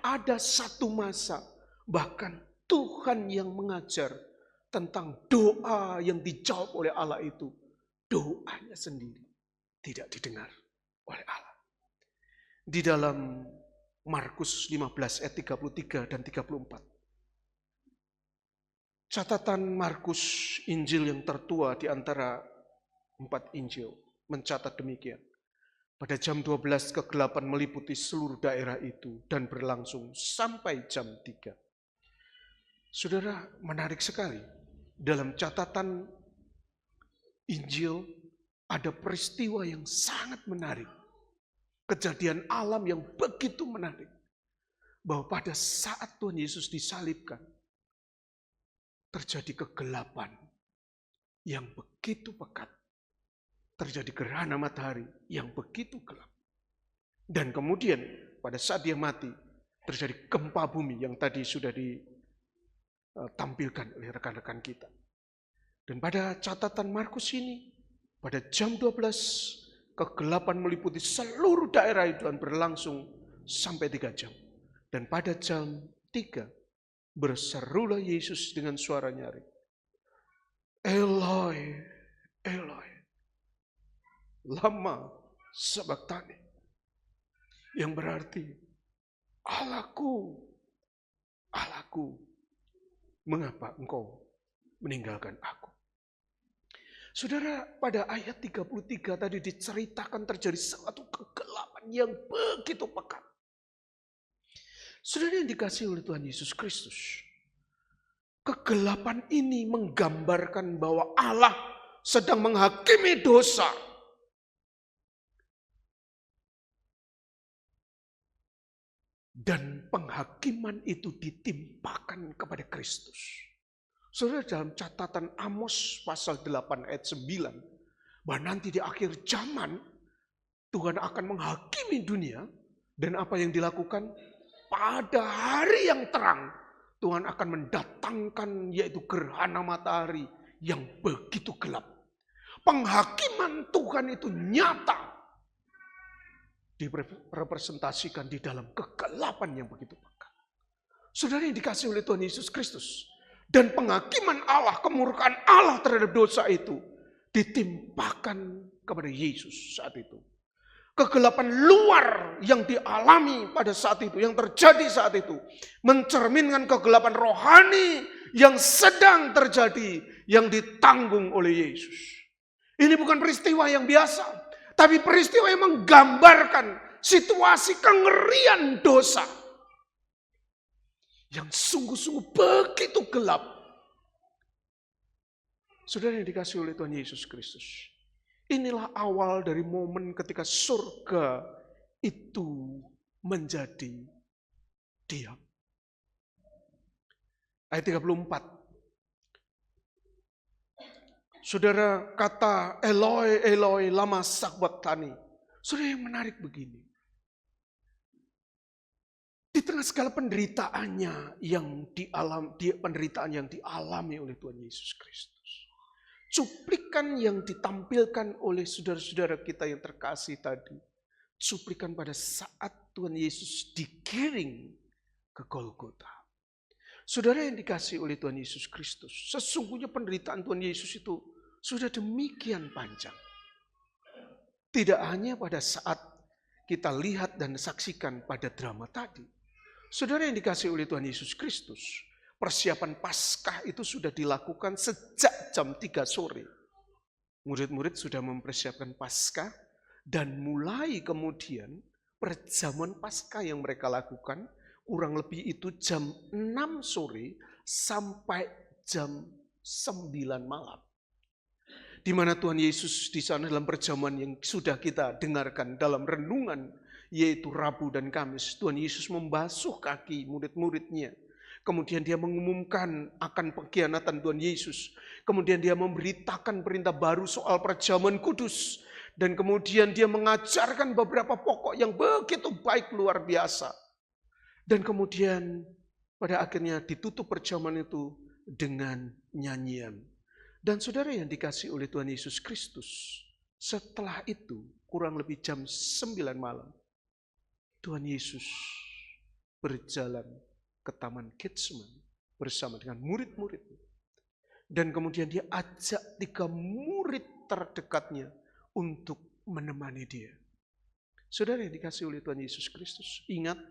ada satu masa, bahkan Tuhan yang mengajar tentang doa yang dijawab oleh Allah itu, doanya sendiri tidak didengar oleh Allah. Di dalam Markus 15 ayat 33 dan 34. Catatan Markus, Injil yang tertua di antara 4 Injil, mencatat demikian. Pada jam 12 kegelapan meliputi seluruh daerah itu dan berlangsung sampai jam 3. Saudara, menarik sekali. Dalam catatan Injil ada peristiwa yang sangat menarik. Kejadian alam yang begitu menarik. Bahwa pada saat Tuhan Yesus disalibkan, terjadi kegelapan yang begitu pekat. Terjadi gerhana matahari yang begitu gelap. Dan kemudian pada saat dia mati, terjadi gempa bumi yang tadi sudah ditampilkan oleh rekan-rekan kita. Dan pada catatan Markus ini, pada jam 12, kegelapan meliputi seluruh daerah itu dan berlangsung sampai 3 jam. Dan pada jam 3, berserulah Yesus dengan suara nyaring. Eloi, Eloi, lama sabachthani. Yang berarti, Allahku, Allahku, mengapa engkau meninggalkan aku? Saudara, pada ayat 33 tadi diceritakan terjadi suatu kegelapan yang begitu pekat. Saudara yang dikasihi oleh Tuhan Yesus Kristus, kegelapan ini menggambarkan bahwa Allah sedang menghakimi dosa. Dan penghakiman itu ditimpakan kepada Kristus. Saudara, dalam catatan Amos pasal 8 ayat 9, bahwa nanti di akhir zaman Tuhan akan menghakimi dunia. Dan apa yang dilakukan? Pada hari yang terang, Tuhan akan mendatangkan yaitu gerhana matahari yang begitu gelap. Penghakiman Tuhan itu nyata. Direpresentasikan di dalam kegelapan yang begitu pekat. Saudara yang dikasihi oleh Tuhan Yesus Kristus. Dan penghakiman Allah, kemurkaan Allah terhadap dosa itu ditimpakan kepada Yesus saat itu. Kegelapan luar yang dialami pada saat itu, yang terjadi saat itu, mencerminkan kegelapan rohani yang sedang terjadi, yang ditanggung oleh Yesus. Ini bukan peristiwa yang biasa, tapi peristiwa yang menggambarkan situasi kengerian dosa. Yang sungguh-sungguh begitu gelap. Saudara yang dikasihi oleh Tuhan Yesus Kristus. Inilah awal dari momen ketika surga itu menjadi diam. Ayat 34. Saudara, kata Eloi, Eloi, lama sabachthani. Saudara, yang menarik begini. Di tengah segala penderitaannya penderitaan yang dialami oleh Tuhan Yesus Kristus. Cuplikan yang ditampilkan oleh saudara-saudara kita yang terkasih tadi. Cuplikan pada saat Tuhan Yesus digiring ke Golgota. Saudara yang dikasihi oleh Tuhan Yesus Kristus. Sesungguhnya penderitaan Tuhan Yesus itu sudah demikian panjang. Tidak hanya pada saat kita lihat dan saksikan pada drama tadi. Saudara yang dikasihi oleh Tuhan Yesus Kristus, persiapan Paskah itu sudah dilakukan sejak jam 3 sore. Murid-murid sudah mempersiapkan Paskah dan mulai kemudian perjamuan Paskah yang mereka lakukan kurang lebih itu jam 6 sore sampai jam 9 malam. Di mana Tuhan Yesus di sana dalam perjamuan yang sudah kita dengarkan dalam renungan, yaitu Rabu dan Kamis, Tuhan Yesus membasuh kaki murid-muridnya. Kemudian dia mengumumkan akan pengkhianatan Tuhan Yesus. Kemudian dia memberitakan perintah baru soal perjamuan kudus. Dan kemudian dia mengajarkan beberapa pokok yang begitu baik luar biasa. Dan kemudian pada akhirnya ditutup perjamuan itu dengan nyanyian. Dan saudara yang dikasihi oleh Tuhan Yesus Kristus, setelah itu kurang lebih jam 9 malam, Tuhan Yesus berjalan ke Taman Getsemani bersama dengan murid-muridnya. Dan kemudian dia ajak 3 murid terdekatnya untuk menemani dia. Saudara yang dikasihi oleh Tuhan Yesus Kristus, ingat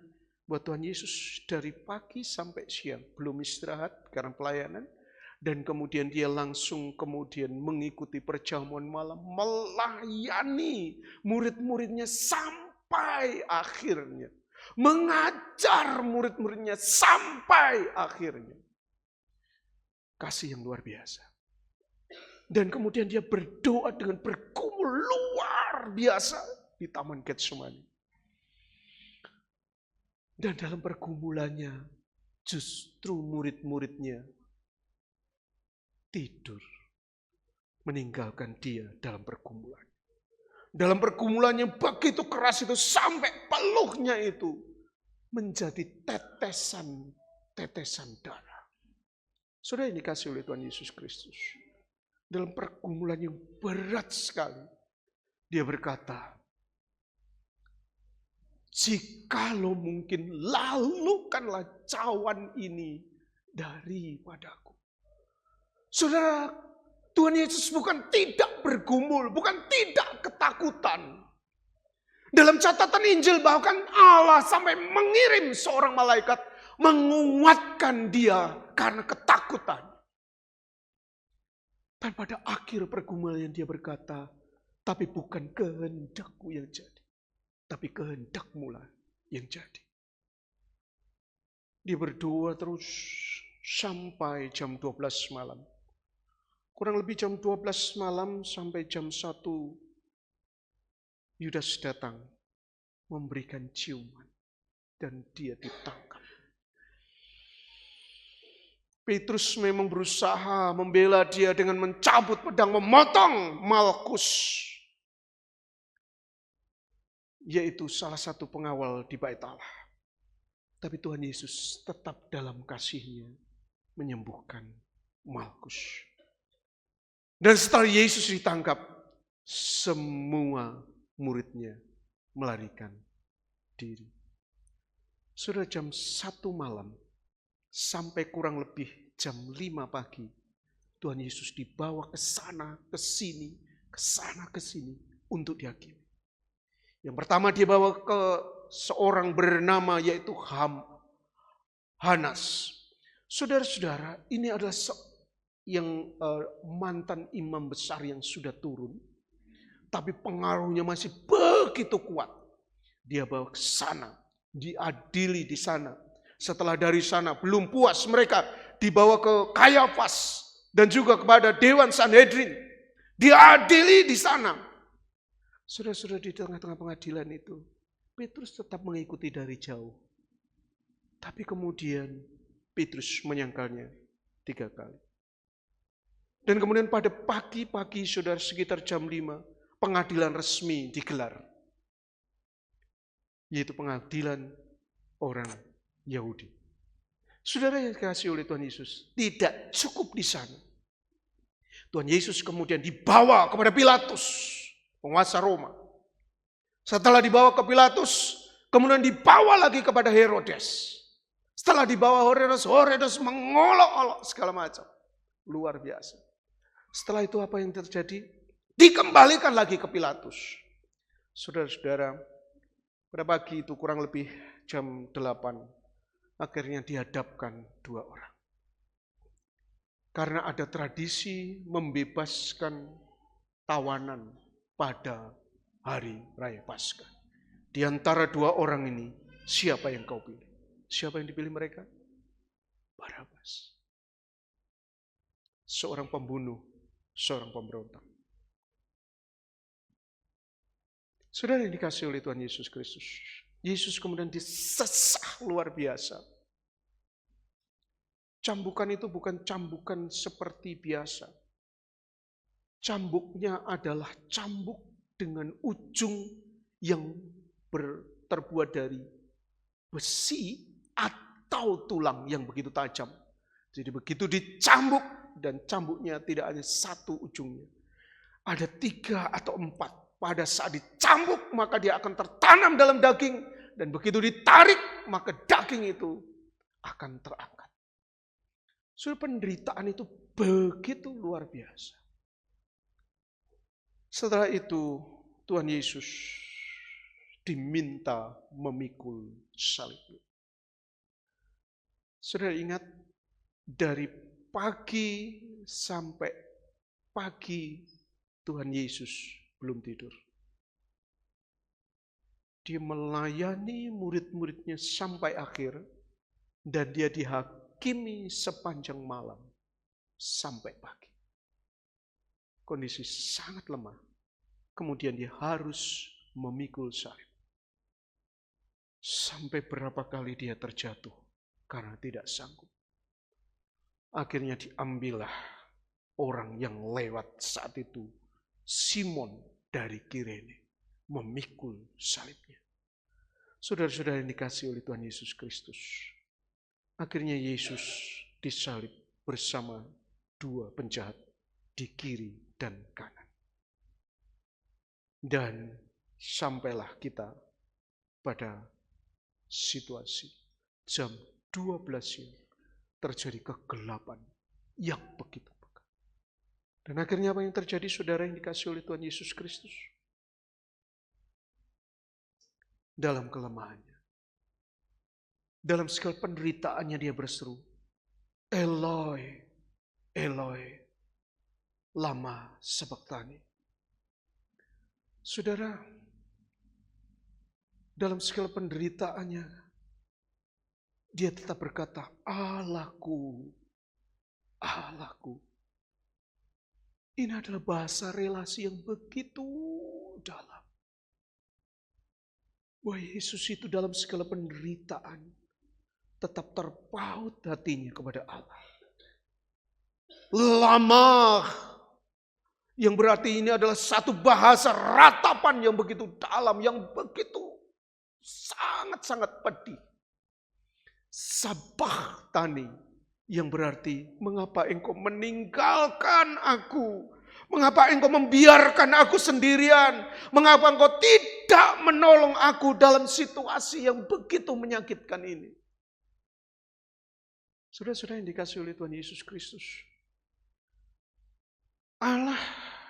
bahwa Tuhan Yesus dari pagi sampai siang belum istirahat karena pelayanan. Dan kemudian dia langsung kemudian mengikuti perjamuan malam, melayani murid-muridnya sampai akhirnya. Mengajar murid-muridnya sampai akhirnya. Kasih yang luar biasa. Dan kemudian dia berdoa dengan bergumul luar biasa di Taman Getsemani. Dan dalam pergumulannya justru murid-muridnya tidur, meninggalkan dia dalam pergumulan. Dalam pergumulan yang begitu keras itu sampai peluhnya itu menjadi tetesan-tetesan darah. Saudara yang dikasihi oleh Tuhan Yesus Kristus, dalam pergumulan yang berat sekali, dia berkata, jikalau mungkin lalukanlah cawan ini daripadaku. Saudara, Tuhan Yesus bukan tidak bergumul, bukan tidak ketakutan. Dalam catatan Injil bahkan Allah sampai mengirim seorang malaikat menguatkan dia karena ketakutan. Dan pada akhir pergumulan dia berkata, tapi bukan kehendakku yang jadi, tapi kehendakmu lah yang jadi. Dia berdoa terus sampai jam 12 malam. Kurang lebih jam 12 malam sampai jam 1, Yudas datang memberikan ciuman dan dia ditangkap. Petrus memang berusaha membela dia dengan mencabut pedang, memotong Malkus, yaitu salah satu pengawal di Bait Allah. Tapi Tuhan Yesus tetap dalam kasih-Nya menyembuhkan Malkus. Dan setelah Yesus ditangkap, semua muridnya melarikan diri. Sudah jam 1 malam, sampai kurang lebih jam 5 pagi, Tuhan Yesus dibawa ke sana, ke sini, ke sana, ke sini, untuk dihakimi. Yang pertama dia bawa ke seorang bernama yaitu Hanas. Saudara-saudara, ini adalah yang mantan imam besar yang sudah turun, tapi pengaruhnya masih begitu kuat. Dia bawa ke sana, diadili di sana. Setelah dari sana belum puas mereka, dibawa ke Kayafas dan juga kepada Dewan Sanhedrin. Diadili di sana. Saudara-saudara, di tengah-tengah pengadilan itu, Petrus tetap mengikuti dari jauh. Tapi kemudian Petrus menyangkalnya 3 kali. Dan kemudian pada pagi-pagi, saudara, sekitar jam 5, pengadilan resmi digelar. Yaitu pengadilan orang Yahudi. Saudara yang dikasihi oleh Tuhan Yesus, tidak cukup di sana. Tuhan Yesus kemudian dibawa kepada Pilatus, penguasa Roma. Setelah dibawa ke Pilatus, kemudian dibawa lagi kepada Herodes. Setelah dibawa Herodes mengolok-olok segala macam. Luar biasa. Setelah itu apa yang terjadi? Dikembalikan lagi ke Pilatus. Saudara-saudara, Pada pagi itu kurang lebih jam 8, akhirnya dihadapkan 2 orang. Karena ada tradisi membebaskan tawanan pada hari raya Paskah. Di antara 2 orang ini, siapa yang kau pilih? Siapa yang dipilih mereka? Barabas. Seorang pembunuh, seorang pemberontak. Saudara yang dikasihi oleh Tuhan Yesus Kristus, Yesus kemudian disesah luar biasa. Cambukan itu bukan cambukan seperti biasa. Cambuknya adalah cambuk dengan ujung yang terbuat dari besi atau tulang yang begitu tajam. Jadi begitu dicambuk, dan cambuknya tidak hanya 1 ujungnya. Ada 3 atau 4. Pada saat dicambuk, maka dia akan tertanam dalam daging. Dan begitu ditarik, maka daging itu akan terangkat. Sudah penderitaan itu begitu luar biasa. Setelah itu, Tuhan Yesus diminta memikul salibnya. Saudara ingat, dari pagi sampai pagi Tuhan Yesus belum tidur. Dia melayani murid-muridnya sampai akhir, dan dia dihakimi sepanjang malam sampai pagi. Kondisi sangat lemah. Kemudian dia harus memikul salib. Sampai berapa kali dia terjatuh karena tidak sanggup. Akhirnya diambillah orang yang lewat saat itu, Simon dari Kirene, memikul salibnya. Saudara-saudara yang dikasihi oleh Tuhan Yesus Kristus, akhirnya Yesus disalib bersama 2 penjahat di kiri dan kanan. Dan sampailah kita pada situasi jam 12 siang terjadi kegelapan yang begitu pekat. Dan akhirnya apa yang terjadi, saudara yang dikasihi oleh Tuhan Yesus Kristus? Dalam kelemahannya, dalam segala penderitaannya dia berseru, Eloi, Eloi, lama sabachthani. Saudara, dalam segala penderitaannya, dia tetap berkata, Allahku, Allahku. Ini adalah bahasa relasi yang begitu dalam. Bahwa Yesus itu dalam segala penderitaan tetap terpaut hatinya kepada Allah. Lama, yang berarti ini adalah satu bahasa ratapan yang begitu dalam, yang begitu sangat-sangat pedih. Sabachthani, yang berarti mengapa engkau meninggalkan aku? Mengapa engkau membiarkan aku sendirian? Mengapa engkau tidak menolong aku dalam situasi yang begitu menyakitkan ini? Saudara-saudara yang dikasihi oleh Tuhan Yesus Kristus, Allah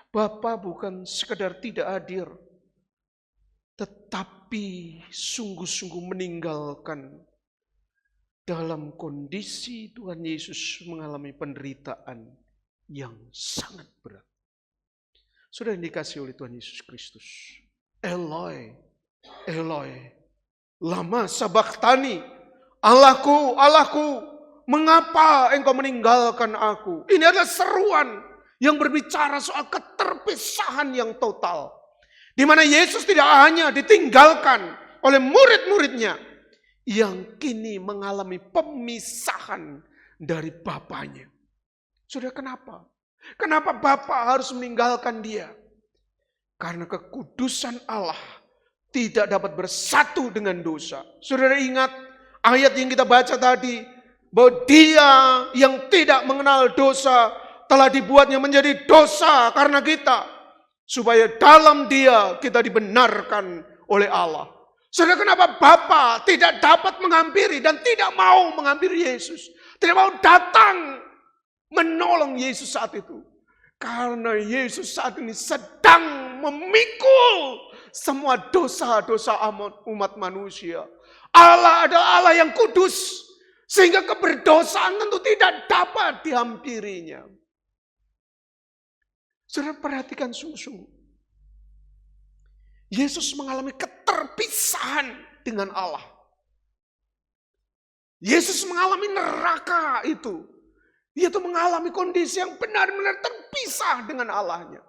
Bapa bukan sekedar tidak hadir, tetapi sungguh-sungguh meninggalkan. Dalam kondisi Tuhan Yesus mengalami penderitaan yang sangat berat. Saudara yang dikasihi oleh Tuhan Yesus Kristus, Eloi, Eloi, lama sabachthani, Allahku, Allahku, mengapa engkau meninggalkan aku? Ini adalah seruan yang berbicara soal keterpisahan yang total. Di mana Yesus tidak hanya ditinggalkan oleh murid-muridnya, yang kini mengalami pemisahan dari Bapaknya. Saudara, kenapa? Kenapa Bapa harus meninggalkan dia? Karena kekudusan Allah tidak dapat bersatu dengan dosa. Saudara ingat ayat yang kita baca tadi, bahwa dia yang tidak mengenal dosa telah dibuatnya menjadi dosa karena kita, supaya dalam dia kita dibenarkan oleh Allah. Saudara, kenapa Bapa tidak dapat menghampiri dan tidak mau menghampiri Yesus? Tidak mau datang menolong Yesus saat itu. Karena Yesus saat ini sedang memikul semua dosa-dosa umat manusia. Allah adalah Allah yang kudus, sehingga keberdosaan tentu tidak dapat dihampirinya. Saudara perhatikan sungguh-sungguh. Yesus mengalami keterpisahan dengan Allah. Yesus mengalami neraka itu. Dia tuh mengalami kondisi yang benar-benar terpisah dengan Allahnya.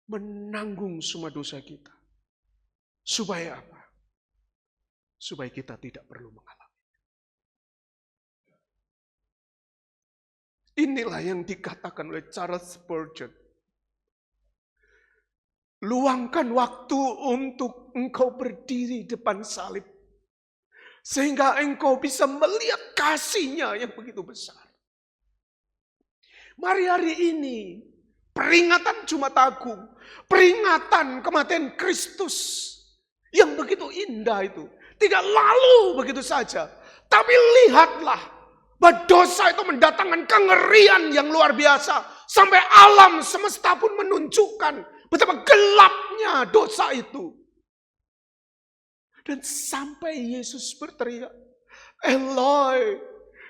Menanggung semua dosa kita. Supaya apa? Supaya kita tidak perlu mengalami. Inilah yang dikatakan oleh Charles Spurgeon. Luangkan waktu untuk engkau berdiri depan salib. Sehingga engkau bisa melihat kasih-Nya yang begitu besar. Mari hari ini, peringatan Jumat Agung, peringatan kematian Kristus yang begitu indah itu, tidak lalu begitu saja. Tapi lihatlah, bahwa dosa itu mendatangkan kengerian yang luar biasa. Sampai alam semesta pun menunjukkan betapa gelapnya dosa itu. Dan sampai Yesus berteriak, Eloi,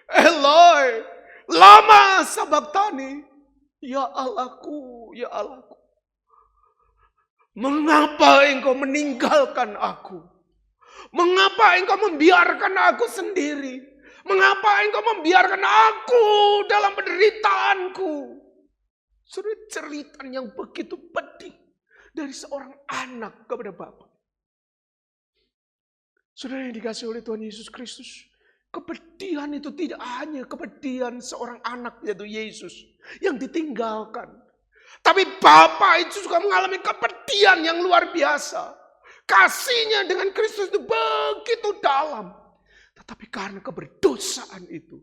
Eloi, lama sabachthani. Ya Allahku, ya Allahku. Mengapa engkau meninggalkan aku? Mengapa engkau membiarkan aku sendiri? Mengapa engkau membiarkan aku dalam penderitaanku? Sudah cerita yang begitu pedih dari seorang anak kepada Bapa. Saudara yang dikasihi oleh Tuhan Yesus Kristus, kepedihan itu tidak hanya kepedihan seorang anak yaitu Yesus yang ditinggalkan. Tapi Bapa itu juga mengalami kepedihan yang luar biasa. Kasih-Nya dengan Kristus itu begitu dalam. Tetapi karena keberdosaan itu,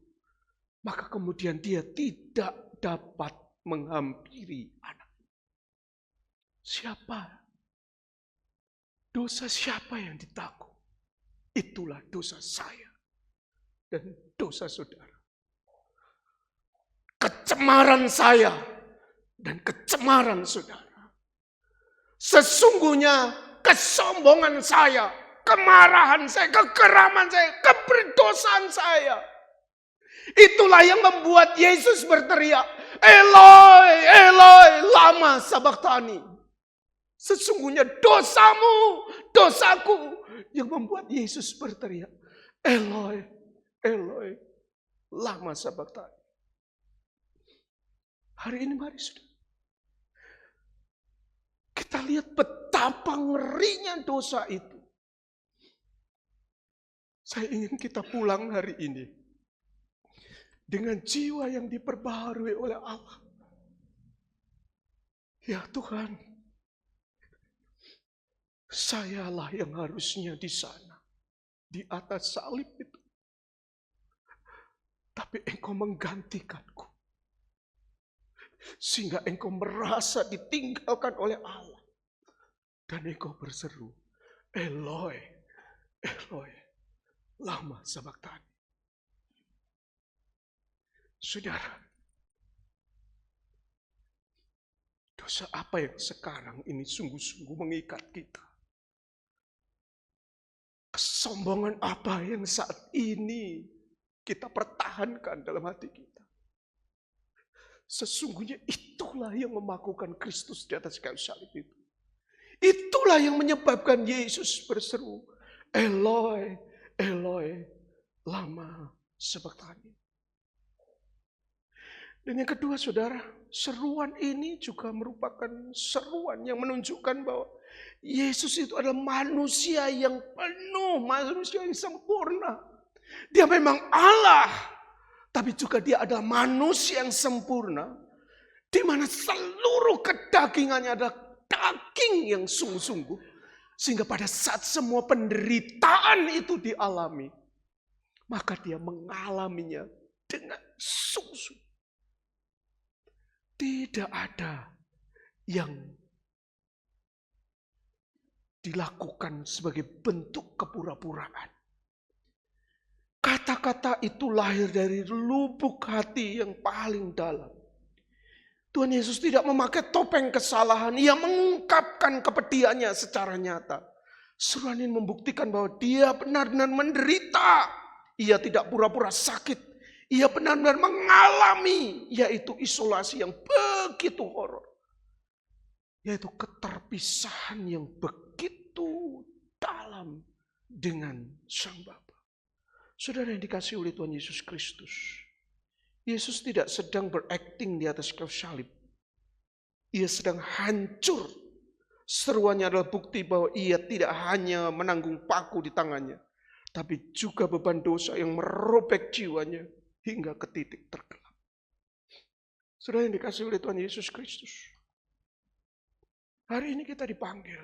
maka kemudian Dia tidak dapat menghampiri anak. Siapa? Dosa siapa yang ditanggung? Itulah dosa saya dan dosa saudara. Kecemaran saya dan kecemaran saudara. Sesungguhnya kesombongan saya, kemarahan saya, kekeraman saya, keberdosaan saya. Itulah yang membuat Yesus berteriak, Eloi, Eloi, lama sabachthani. Sesungguhnya dosamu, dosaku, yang membuat Yesus berteriak, Eloi, Eloi, lama sabachthani. Hari ini mari saudara, kita lihat betapa ngerinya dosa itu. Saya ingin kita pulang hari ini dengan jiwa yang diperbaharui oleh Allah. Ya Tuhan, sayalah yang harusnya di sana, di atas salib itu. Tapi Engkau menggantikanku. Sehingga Engkau merasa ditinggalkan oleh Allah. Dan Engkau berseru, Eloi, Eloi, lama sabachthani. Saudara, dosa apa yang sekarang ini sungguh-sungguh mengikat kita? Kesombongan apa yang saat ini kita pertahankan dalam hati kita? Sesungguhnya itulah yang memakukan Kristus di atas kayu salib itu. Itulah yang menyebabkan Yesus berseru, Eloi, Eloi, lama sabachthani. Dan yang kedua saudara, seruan ini juga merupakan seruan yang menunjukkan bahwa Yesus itu adalah manusia yang penuh, manusia yang sempurna. Dia memang Allah, tapi juga dia adalah manusia yang sempurna, di mana seluruh kedagingannya adalah daging yang sungguh-sungguh. Sehingga pada saat semua penderitaan itu dialami, maka dia mengalaminya dengan sungguh-sungguh. Tidak ada yang dilakukan sebagai bentuk kepura-puraan. Kata-kata itu lahir dari lubuk hati yang paling dalam. Tuhan Yesus tidak memakai topeng kesalahan. Ia mengungkapkan kepedihannya secara nyata. Seruan ini membuktikan bahwa dia benar-benar menderita. Ia tidak pura-pura sakit. Ia benar-benar mengalami, yaitu isolasi yang begitu horor. Yaitu keterpisahan yang begitu dalam dengan Sang Bapa. Saudara yang dikasihi oleh Tuhan Yesus Kristus, Yesus tidak sedang berakting di atas kayu salib. Ia sedang hancur. Seruannya adalah bukti bahwa ia tidak hanya menanggung paku di tangannya, tapi juga beban dosa yang merobek jiwanya hingga ke titik tergelap. Saudara yang dikasihi oleh Tuhan Yesus Kristus, hari ini kita dipanggil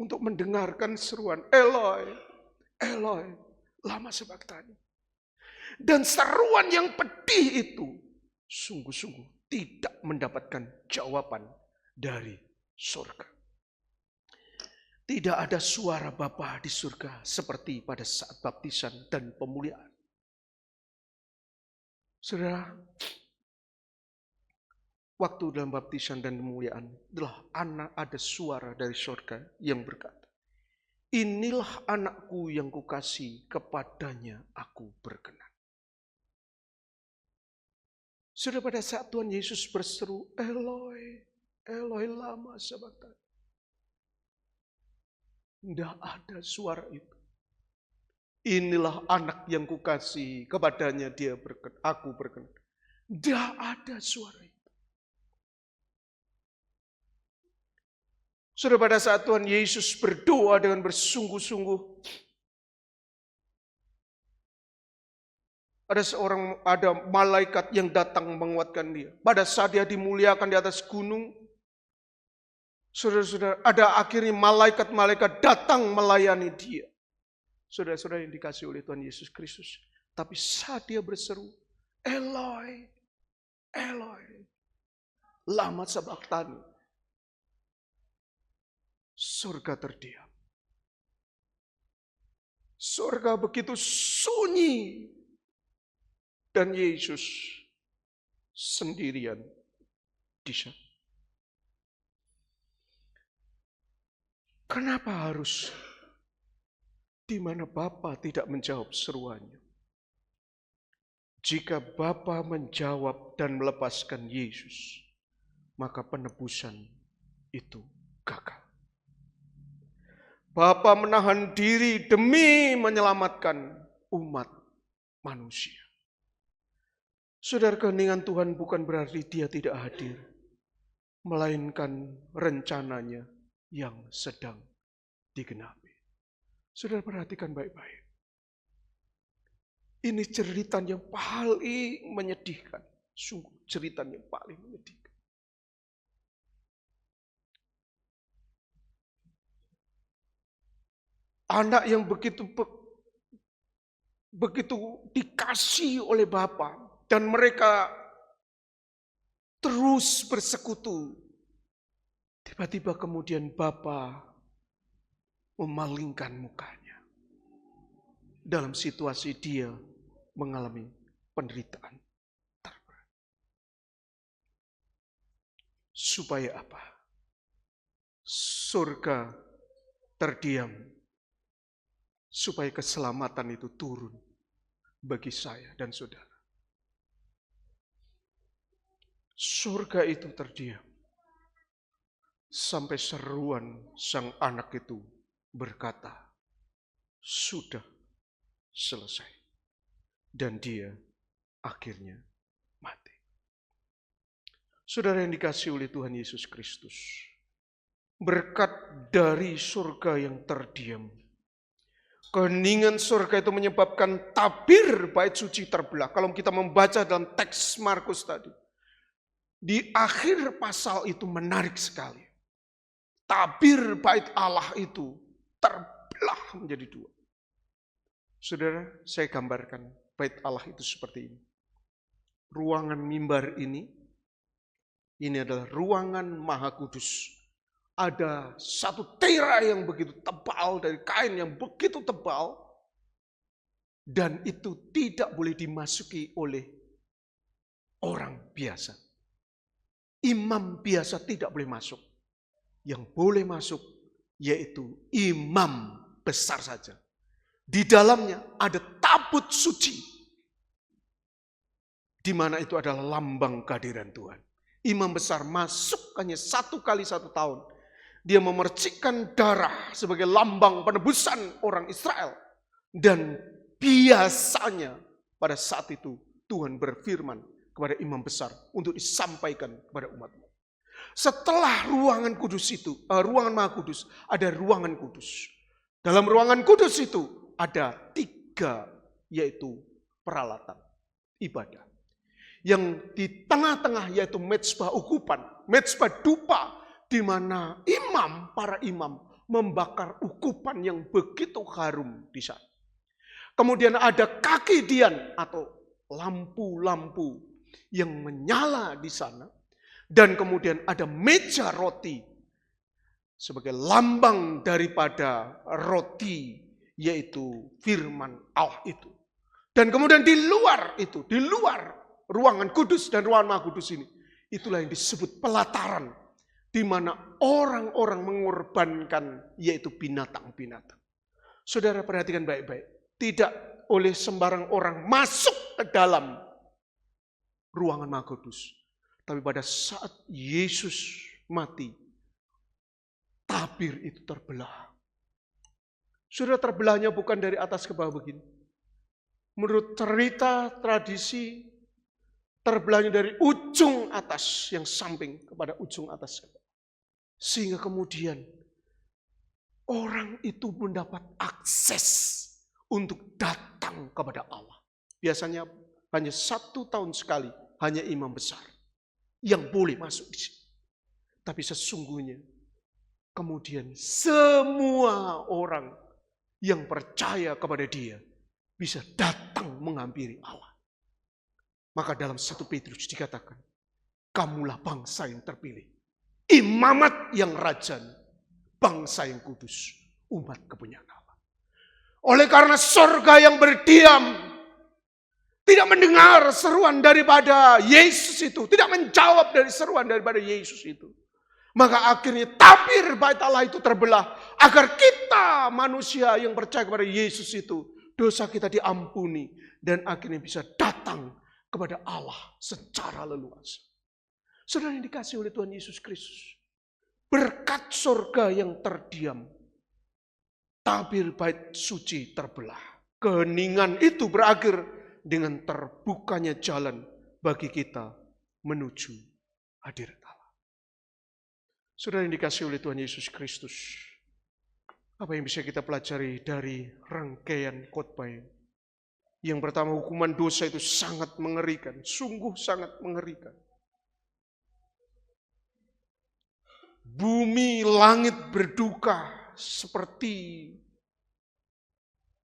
untuk mendengarkan seruan Eloi, Eloi, lama sabachthani. Dan seruan yang pedih itu sungguh-sungguh tidak mendapatkan jawaban dari surga. Tidak ada suara Bapa di surga seperti pada saat baptisan dan pemuliaan. Saudara, waktu dalam baptisan dan pemuliaan adalah ada suara dari surga yang berkata, "Inilah anakku yang kukasihi, kepadanya aku berkenan." Sudah pada saat Tuhan Yesus berseru, Eloi, Eloi lama sabachthani. Tidak ada suara itu. Inilah anak yang kukasihi, kepadanya aku berkenan. Tidak ada suara itu. Sudah pada saat Tuhan Yesus berdoa dengan bersungguh-sungguh, ada malaikat yang datang menguatkan dia. Pada saat dia dimuliakan di atas gunung, saudara-saudara, ada akhirnya malaikat-malaikat datang melayani dia. Saudara-saudara yang dikasihi oleh Tuhan Yesus Kristus. Tapi saat dia berseru, Eloi, Eloi, lama sabachthani. Surga terdiam. Surga begitu sunyi. Dan Yesus sendirian di sana. Kenapa harus di mana Bapa tidak menjawab seruannya? Jika Bapa menjawab dan melepaskan Yesus, maka penebusan itu gagal. Bapa menahan diri demi menyelamatkan umat manusia. Saudara, keheningan Tuhan bukan berarti dia tidak hadir, melainkan rencananya yang sedang digenapi. Saudara perhatikan baik-baik. Ini cerita yang paling menyedihkan. Sungguh cerita yang paling menyedihkan. Anak yang begitu dikasihi oleh Bapa. Dan mereka terus bersekutu. Tiba-tiba kemudian Bapa memalingkan mukanya. Dalam situasi dia mengalami penderitaan terberat. Supaya apa? Surga terdiam. Supaya keselamatan itu turun bagi saya dan saudara. Surga itu terdiam. Sampai seruan sang anak itu berkata, sudah selesai. Dan dia akhirnya mati. Saudara yang dikasihi oleh Tuhan Yesus Kristus. Berkat dari surga yang terdiam. Keheningan surga itu menyebabkan tabir bait suci terbelah. Kalau kita membaca dalam teks Markus tadi. Di akhir pasal itu menarik sekali. Tabir bait Allah itu terbelah menjadi dua. Saudara, saya gambarkan bait Allah itu seperti ini. Ruangan mimbar ini adalah ruangan Maha Kudus. Ada satu tera yang begitu tebal, dari kain yang begitu tebal. Dan itu tidak boleh dimasuki oleh orang biasa. imam biasa tidak boleh masuk. Yang boleh masuk yaitu imam besar saja. Di dalamnya ada tabut suci, di mana itu adalah lambang kehadiran Tuhan. Imam besar masuk hanya 1 kali 1 tahun. Dia memercikkan darah sebagai lambang penebusan orang Israel. Dan biasanya pada saat itu Tuhan berfirman kepada imam besar untuk disampaikan kepada umat-umat. Setelah ruangan kudus itu, ruangan maha kudus, ada ruangan kudus. Dalam ruangan kudus itu ada 3 yaitu peralatan ibadah. Yang di tengah-tengah yaitu mezbah ukupan, mezbah dupa, di mana para imam membakar ukupan yang begitu harum di sana. Kemudian ada kaki dian atau lampu-lampu yang menyala di sana. Dan kemudian ada meja roti sebagai lambang daripada roti yaitu firman Allah itu. Dan kemudian di luar itu, di luar ruangan kudus dan ruangan maha kudus ini, itulah yang disebut pelataran, di mana orang-orang mengorbankan yaitu binatang-binatang. Saudara perhatikan baik-baik, tidak oleh sembarang orang masuk ke dalam ruangan maha kudus. Tapi pada saat Yesus mati, tabir itu terbelah. Saudara, terbelahnya bukan dari atas ke bawah begini. Menurut cerita tradisi, terbelahnya dari ujung atas yang samping kepada ujung atas. Sehingga kemudian orang itu mendapat akses untuk datang kepada Allah. Biasanya hanya 1 tahun sekali, hanya imam besar yang boleh masuk di sini. Tapi sesungguhnya kemudian semua orang yang percaya kepada dia bisa datang menghampiri Allah. Maka dalam 1 Petrus dikatakan, kamulah bangsa yang terpilih, imamat yang rajani, bangsa yang kudus, umat kepunyaan Allah. Oleh karena sorga yang berdiam tidak mendengar seruan daripada Yesus itu, tidak menjawab dari seruan daripada Yesus itu, maka akhirnya tabir bait Allah itu terbelah agar kita manusia yang percaya kepada Yesus itu, dosa kita diampuni dan akhirnya bisa datang kepada Allah secara leluasa. Saudara yang dikasih oleh Tuhan Yesus Kristus, berkat surga yang terdiam, tabir bait suci terbelah. Keheningan itu berakhir dengan terbukanya jalan bagi kita menuju hadirat Allah. Saudara yang dikasih oleh Tuhan Yesus Kristus, apa yang bisa kita pelajari dari rangkaian khotbah ini? Yang pertama, hukuman dosa itu sangat mengerikan, sungguh sangat mengerikan. Bumi langit berduka seperti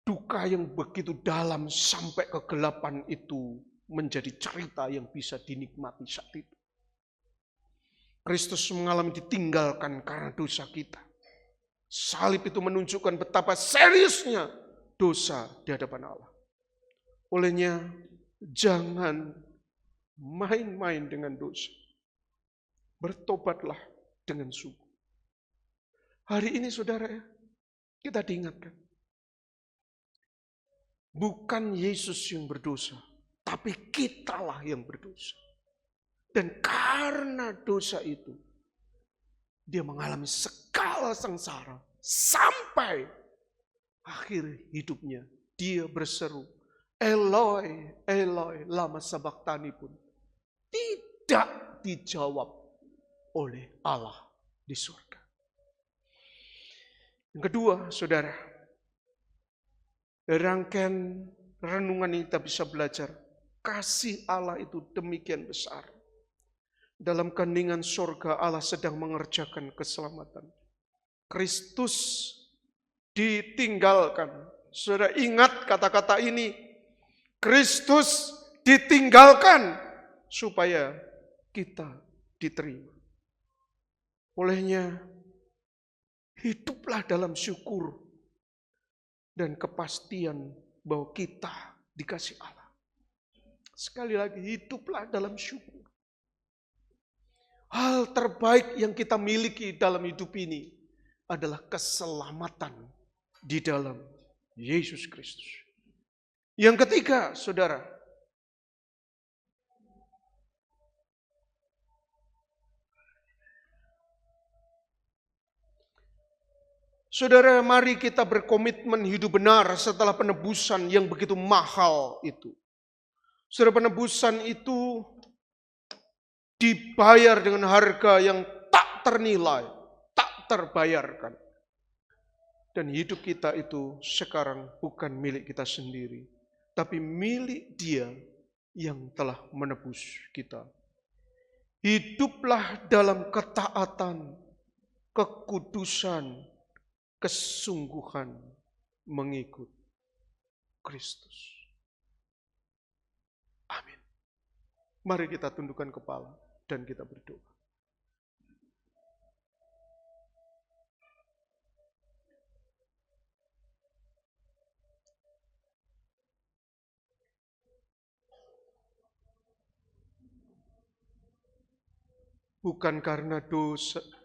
duka yang begitu dalam sampai kegelapan itu menjadi cerita yang bisa dinikmati saat itu. Kristus mengalami ditinggalkan karena dosa kita. Salib itu menunjukkan betapa seriusnya dosa di hadapan Allah. Olehnya jangan main-main dengan dosa. Bertobatlah dengan sungguh. Hari ini saudara, kita diingatkan. Bukan Yesus yang berdosa, tapi kitalah yang berdosa. Dan karena dosa itu, dia mengalami segala sengsara. Sampai akhir hidupnya, dia berseru, Eloi, Eloi, lama sabachthani pun tidak dijawab oleh Allah di surga. Yang kedua, saudara, dari rangkaian renungan ini kita bisa belajar kasih Allah itu demikian besar. Dalam keheningan surga Allah sedang mengerjakan keselamatan. Kristus ditinggalkan. Saudara ingat kata-kata ini. Kristus ditinggalkan supaya kita diterima. Olehnya hiduplah dalam syukur dan kepastian bahwa kita dikasih Allah. Sekali lagi, hiduplah dalam syukur. hal terbaik yang kita miliki dalam hidup ini adalah keselamatan di dalam Yesus Kristus. Yang ketiga, saudara, mari kita berkomitmen hidup benar setelah penebusan yang begitu mahal itu. Saudara, penebusan itu dibayar dengan harga yang tak ternilai, tak terbayarkan. Dan hidup kita itu sekarang bukan milik kita sendiri, tapi milik Dia yang telah menebus kita. Hiduplah dalam ketaatan, kekudusan, kesungguhan mengikut Kristus. Amin. Mari kita tundukkan kepala dan kita berdoa. Bukan karena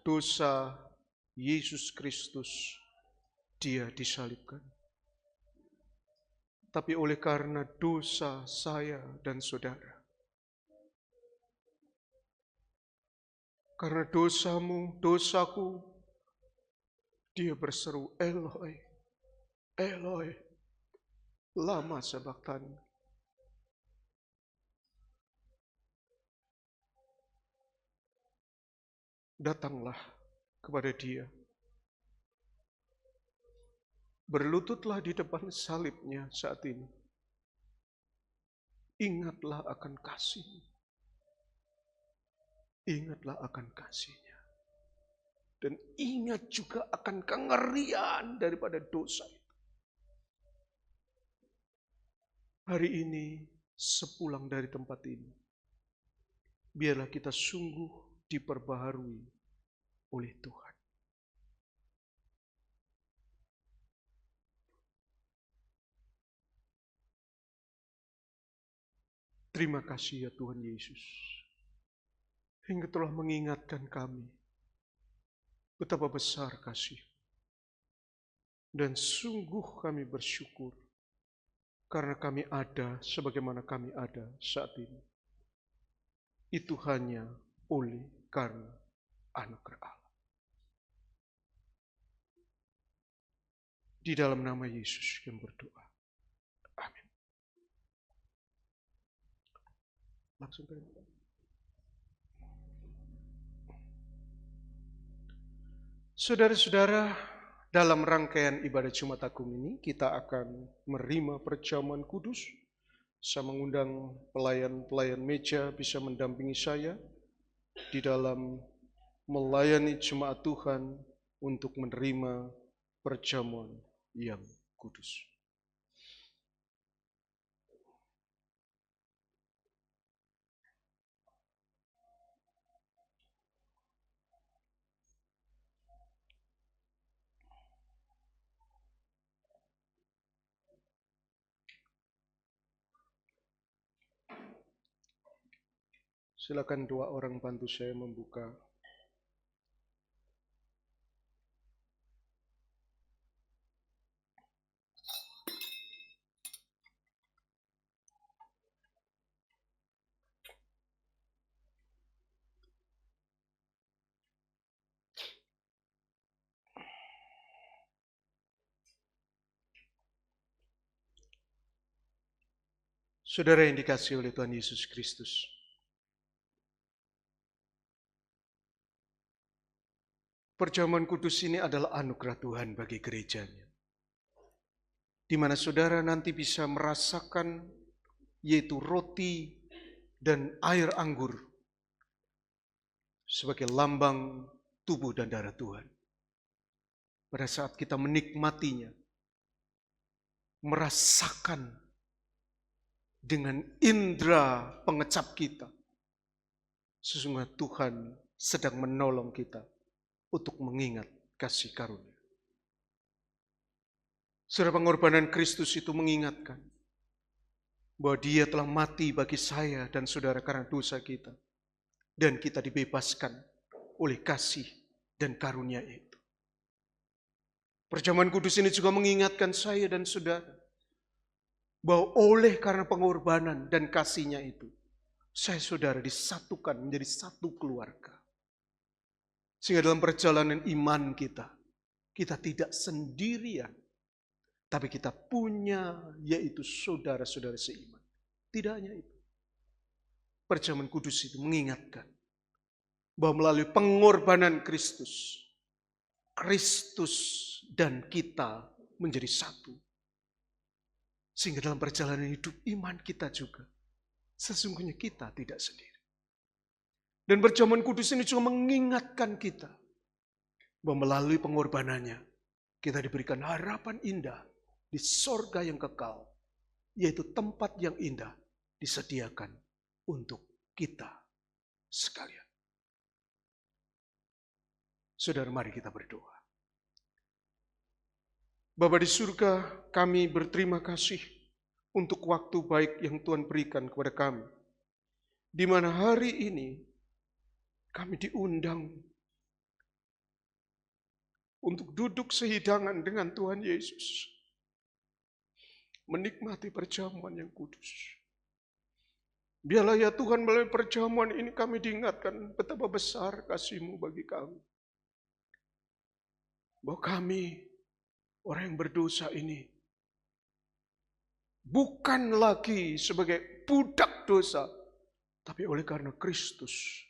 dosa Yesus Kristus Dia disalibkan, tapi oleh karena dosa saya dan saudara. Karena dosamu, dosaku, Dia berseru, Eloi, Eloi, lama sabachthani. Datanglah kepada Dia. Berlututlah di depan salibnya saat ini. Ingatlah akan kasih. Ingatlah akan kasih-Nya. Dan ingat juga akan kengerian daripada dosa itu. Hari ini, sepulang dari tempat ini, biarlah kita sungguh diperbaharui oleh Tuhan. Terima kasih ya Tuhan Yesus, hingga telah mengingatkan kami betapa besar kasih. Dan sungguh kami bersyukur karena kami ada sebagaimana kami ada saat ini. Itu hanya oleh karena anugerah Allah. Di dalam nama Yesus yang berdoa. Amin. Langsung ke saudara-saudara, dalam rangkaian ibadah Jumat Agung ini kita akan menerima perjamuan kudus. Saya mengundang pelayan-pelayan meja bisa mendampingi saya di dalam melayani jemaat Tuhan untuk menerima perjamuan yang kudus. Silakan dua orang bantu saya membuka. Saudara yang dikasihi oleh Tuhan Yesus Kristus, perjamuan kudus ini adalah anugerah Tuhan bagi gerejanya. Di mana saudara nanti bisa merasakan yaitu roti dan air anggur sebagai lambang tubuh dan darah Tuhan. Pada saat kita menikmatinya, merasakan dengan indera pengecap kita, sesungguhnya Tuhan sedang menolong kita untuk mengingat kasih karunia. Saudara, pengorbanan Kristus itu mengingatkan bahwa Dia telah mati bagi saya dan saudara karena dosa kita. dan kita dibebaskan oleh kasih dan karunia itu. Perjamuan kudus ini juga mengingatkan saya dan saudara bahwa oleh karena pengorbanan dan kasihnya itu, saya saudara disatukan menjadi satu keluarga. Sehingga dalam perjalanan iman kita tidak sendirian, tapi kita punya yaitu saudara-saudara seiman. Tidak hanya itu. Perjamuan kudus itu mengingatkan bahwa melalui pengorbanan Kristus dan kita menjadi satu. Sehingga dalam perjalanan hidup iman kita juga, sesungguhnya kita tidak sendiri. Dan perjamuan kudus ini juga mengingatkan kita bahwa melalui pengorbanannya, kita diberikan harapan indah di sorga yang kekal, yaitu tempat yang indah disediakan untuk kita sekalian. Saudara, mari kita berdoa. Bapa di surga, kami berterima kasih untuk waktu baik yang Tuhan berikan kepada kami. Di mana hari ini kami diundang untuk duduk sehidangan dengan Tuhan Yesus. Menikmati perjamuan yang kudus. Biarlah ya Tuhan melalui perjamuan ini kami diingatkan betapa besar kasih-Mu bagi kami. Bahwa kami, orang yang berdosa ini, bukan lagi sebagai budak dosa, tapi oleh karena Kristus,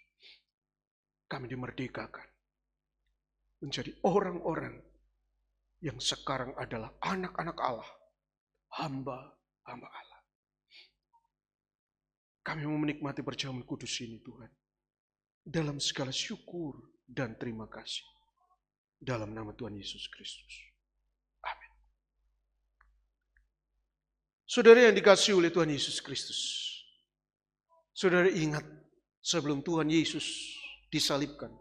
kami dimerdekakan. Menjadi orang-orang yang sekarang adalah anak-anak Allah, hamba-hamba Allah. Kami mau menikmati perjamuan kudus ini Tuhan, dalam segala syukur dan terima kasih. Dalam nama Tuhan Yesus Kristus. Amin. Saudara yang dikasihi oleh Tuhan Yesus Kristus. Saudara ingat sebelum Tuhan Yesus disalibkan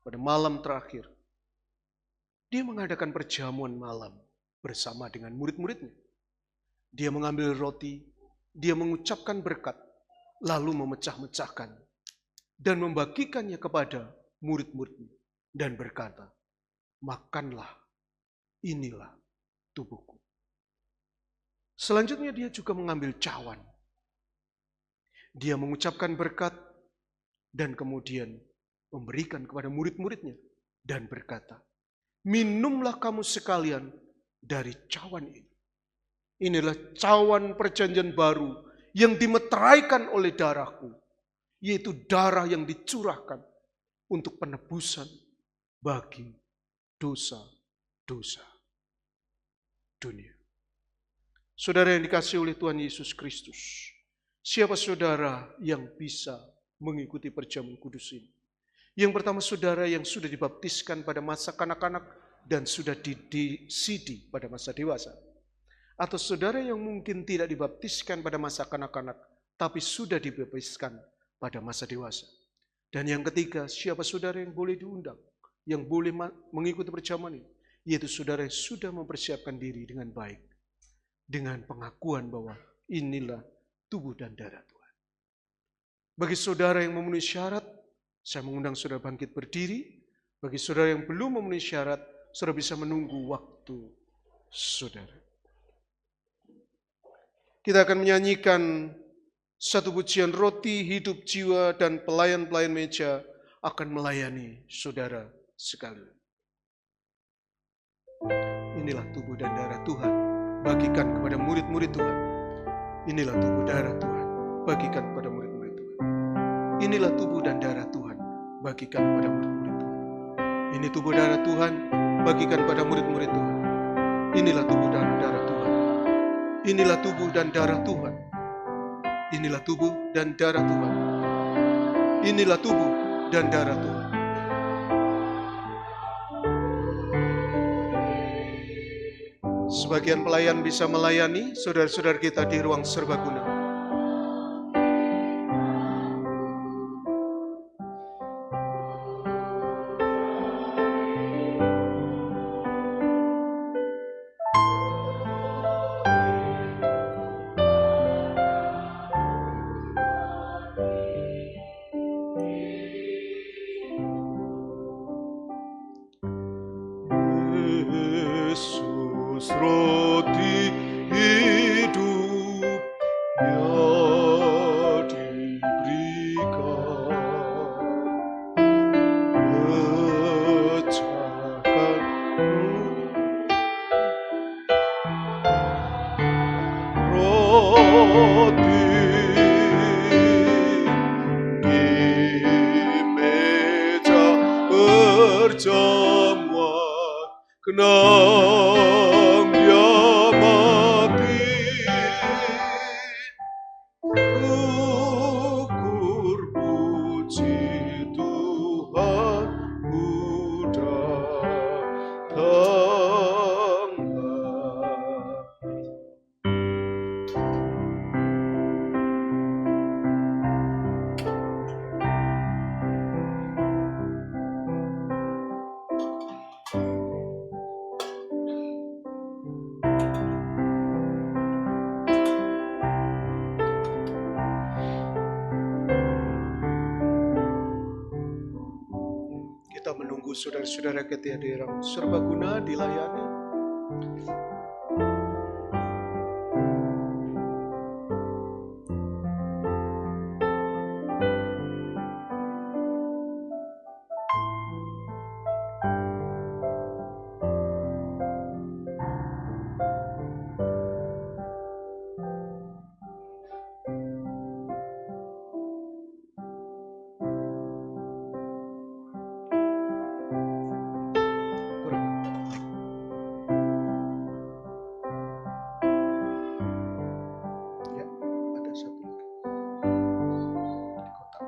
pada malam terakhir. Dia mengadakan perjamuan malam bersama dengan murid-muridnya. Dia mengambil roti, dia mengucapkan berkat, lalu memecah-mecahkan dan membagikannya kepada murid-muridnya dan berkata, makanlah, inilah tubuhku. Selanjutnya dia juga mengambil cawan. Dia mengucapkan berkat dan kemudian memberikan kepada murid-muridnya dan berkata, minumlah kamu sekalian dari cawan ini. Inilah cawan perjanjian baru yang dimeteraikan oleh darahku, yaitu darah yang dicurahkan untuk penebusan bagi dosa-dosa dunia. Saudara yang dikasihi oleh Tuhan Yesus Kristus, siapa saudara yang bisa mengikuti perjamuan kudus ini? Yang pertama, saudara yang sudah dibaptiskan pada masa kanak-kanak dan sudah disidi pada masa dewasa. Atau saudara yang mungkin tidak dibaptiskan pada masa kanak-kanak, tapi sudah dibaptiskan pada masa dewasa. Dan yang ketiga, siapa saudara yang boleh diundang, yang boleh mengikuti perjamuan ini, yaitu saudara yang sudah mempersiapkan diri dengan baik, dengan pengakuan bahwa inilah tubuh dan darah Tuhan. Bagi saudara yang memenuhi syarat, saya mengundang saudara bangkit berdiri. Bagi saudara yang belum memenuhi syarat, saudara bisa menunggu waktu saudara. Kita akan menyanyikan satu pujian roti, hidup jiwa, dan pelayan-pelayan meja akan melayani saudara sekalian. Inilah tubuh dan darah Tuhan, bagikan kepada murid-murid Tuhan. Inilah tubuh darah Tuhan, bagikan kepada murid-murid Tuhan. Inilah tubuh dan darah Tuhan, bagikan kepada murid-murid Tuhan. Ini tubuh darah Tuhan, bagikan kepada murid-murid Tuhan. Inilah tubuh dan darah Tuhan. Inilah tubuh dan darah Tuhan. Inilah tubuh dan darah Tuhan. Inilah tubuh dan darah Tuhan. Sebagian pelayan bisa melayani saudara-saudara kita di ruang serbaguna. roti hidup yang diberikan. Pecahkan roti di meja perjamuan, kenang dia mati. Syukur puji Tuhan datanglah. Kita menunggu saudara-saudara kehadiran serbaguna dilayani. Ya, ada satu lagi di kotak.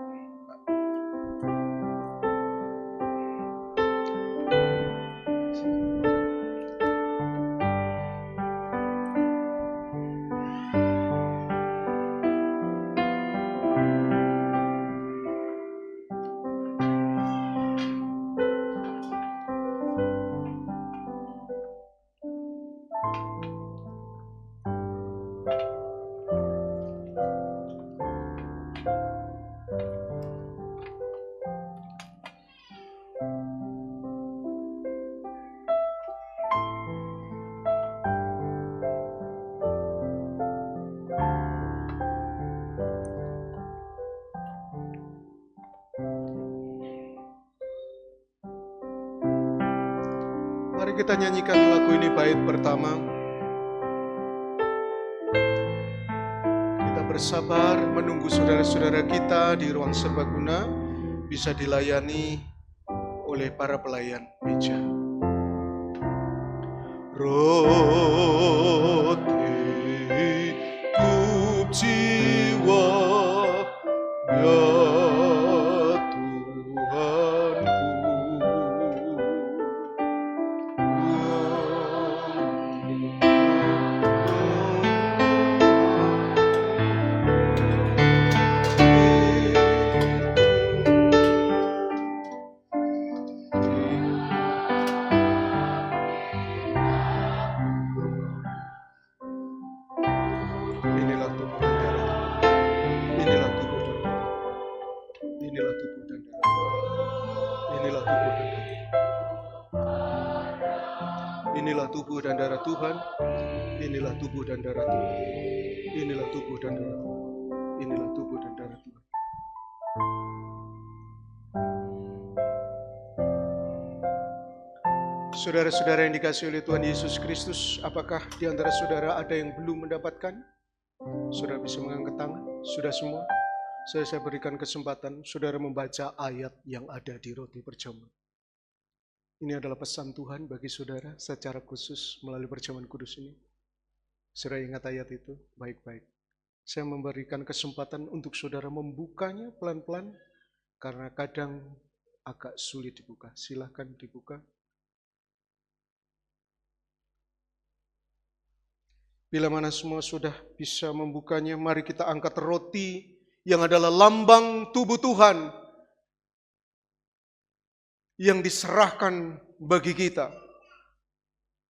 Mari kita nyanyikan lagu ini bait pertama. Kita bersabar menunggu saudara-saudara kita di ruang serbaguna bisa dilayani oleh para pelayan meja. Roti hidup jiwa ya Inilah tubuh dan darah Tuhan. Inilah tubuh dan darah Tuhan. Inilah tubuh dan darah Tuhan. Inilah tubuh dan darah Tuhan. Saudara-saudara yang dikasihi oleh Tuhan Yesus Kristus, apakah di antara saudara ada yang belum mendapatkan? Saudara bisa mengangkat tangan. Sudah semua? Saya berikan kesempatan saudara membaca ayat yang ada di roti perjamuan. Ini adalah pesan Tuhan bagi saudara secara khusus melalui perjamuan kudus ini. Saudara ingat ayat itu baik-baik. Saya memberikan kesempatan untuk saudara membukanya pelan-pelan karena kadang agak sulit dibuka. Silahkan dibuka. Bila mana semua sudah bisa membukanya, mari kita angkat roti yang adalah lambang tubuh Tuhan yang diserahkan bagi kita.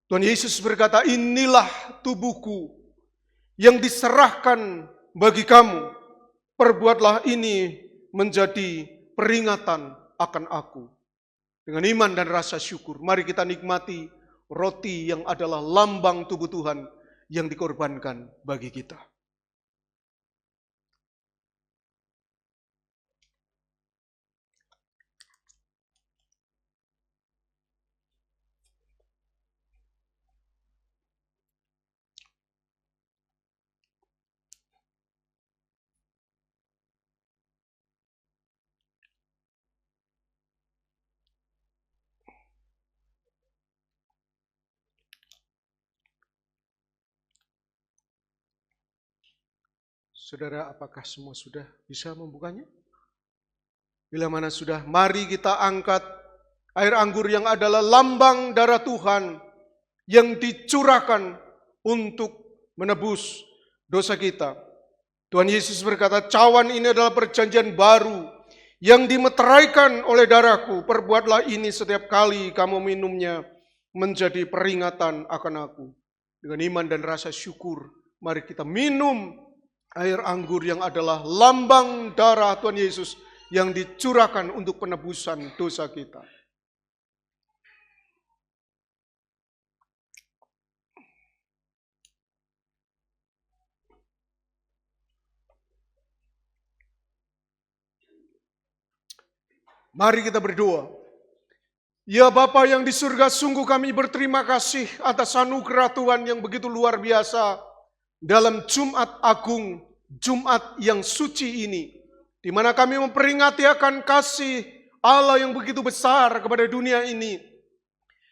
Tuhan Yesus berkata, inilah tubuhku yang diserahkan bagi kamu. Perbuatlah ini menjadi peringatan akan aku. Dengan iman dan rasa syukur, mari kita nikmati roti yang adalah lambang tubuh Tuhan yang dikorbankan bagi kita. Saudara, apakah semua sudah bisa membukanya? Bila mana sudah, mari kita angkat air anggur yang adalah lambang darah Tuhan yang dicurahkan untuk menebus dosa kita. Tuhan Yesus berkata, cawan ini adalah perjanjian baru yang dimeteraikan oleh darahku. Perbuatlah ini setiap kali kamu minumnya menjadi peringatan akan aku. Dengan iman dan rasa syukur, mari kita minum air anggur yang adalah lambang darah Tuhan Yesus yang dicurahkan untuk penebusan dosa kita. Mari kita berdoa. Ya Bapa yang di surga, sungguh kami berterima kasih atas anugerah Tuhan yang begitu luar biasa dalam Jumat Agung, Jumat yang suci ini, di mana kami memperingati akan kasih Allah yang begitu besar kepada dunia ini,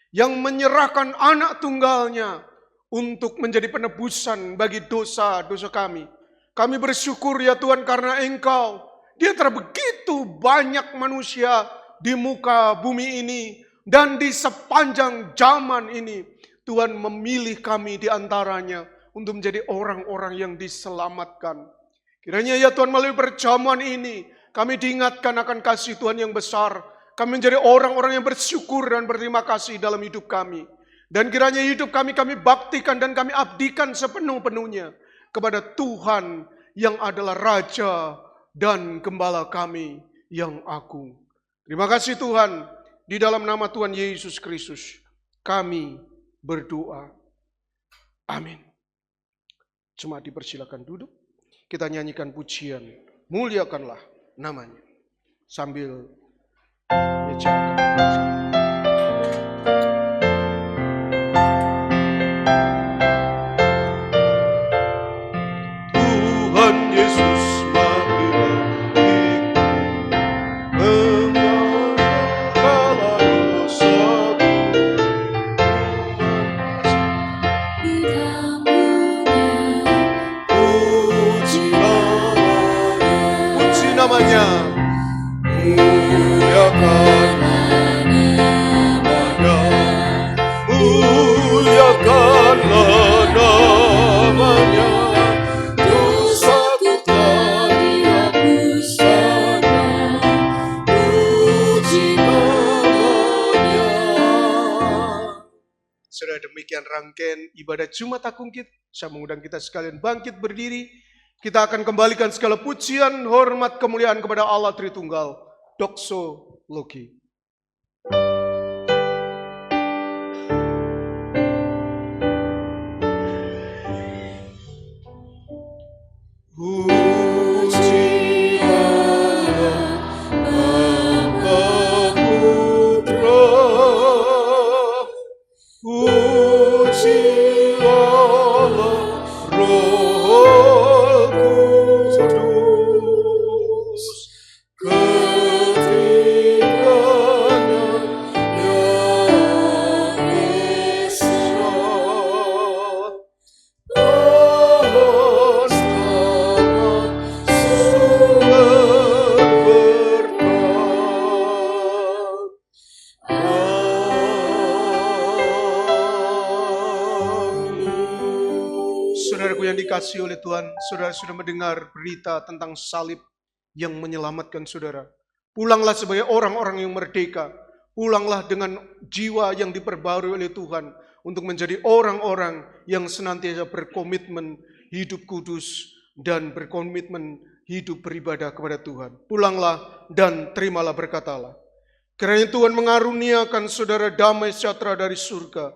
yang menyerahkan anak tunggalnya untuk menjadi penebusan bagi dosa-dosa kami. Kami bersyukur ya Tuhan karena Engkau, di antara begitu banyak manusia di muka bumi ini dan di sepanjang zaman ini, Tuhan memilih kami di antaranya untuk menjadi orang-orang yang diselamatkan. Kiranya ya Tuhan melalui perjamuan ini, kami diingatkan akan kasih Tuhan yang besar. Kami menjadi orang-orang yang bersyukur dan berterima kasih dalam hidup kami. Dan kiranya hidup kami baktikan dan kami abdikan sepenuh-penuhnya kepada Tuhan yang adalah Raja dan Gembala kami yang agung. Terima kasih Tuhan, di dalam nama Tuhan Yesus Kristus kami berdoa. Amin. Jemaat dipersilakan duduk. Kita nyanyikan pujian, muliakanlah namanya. Sambil meja Tuhan Yesus marilah mengalah dosaku. Puji namanya, muliakanlah namanya, dosaku telah dihapus sana, puji namanya. Sudah demikian rangkaian ibadah Jumat Agung kita. Saya mengundang kita sekalian bangkit berdiri. Kita akan kembalikan segala pujian, hormat, kemuliaan kepada Allah Tritunggal. Doxologi. Saudaraku yang dikasihi oleh Tuhan, saudara sudah mendengar berita tentang salib yang menyelamatkan saudara. Pulanglah sebagai orang-orang yang merdeka. Pulanglah dengan jiwa yang diperbarui oleh Tuhan untuk menjadi orang-orang yang senantiasa berkomitmen hidup kudus dan berkomitmen hidup beribadah kepada Tuhan. Pulanglah dan terimalah berkat Allah. Kiranya Tuhan mengaruniakan saudara damai sejahtera dari surga.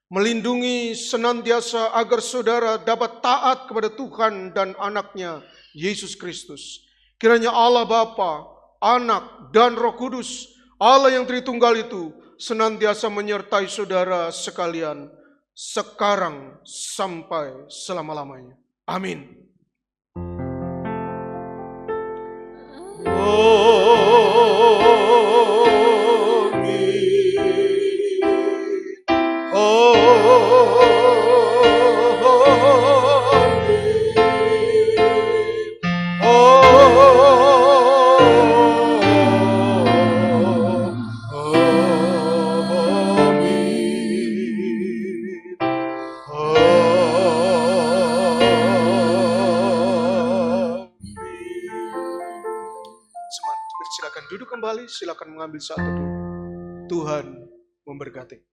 melindungi senantiasa agar saudara dapat taat kepada Tuhan dan anaknya Yesus Kristus. Kiranya Allah Bapa, Anak, dan Roh Kudus, Allah yang Tritunggal itu, senantiasa menyertai saudara sekalian, sekarang sampai selama-lamanya. Amin. Silakan duduk kembali, silakan mengambil saat teduh. Tuhan memberkati.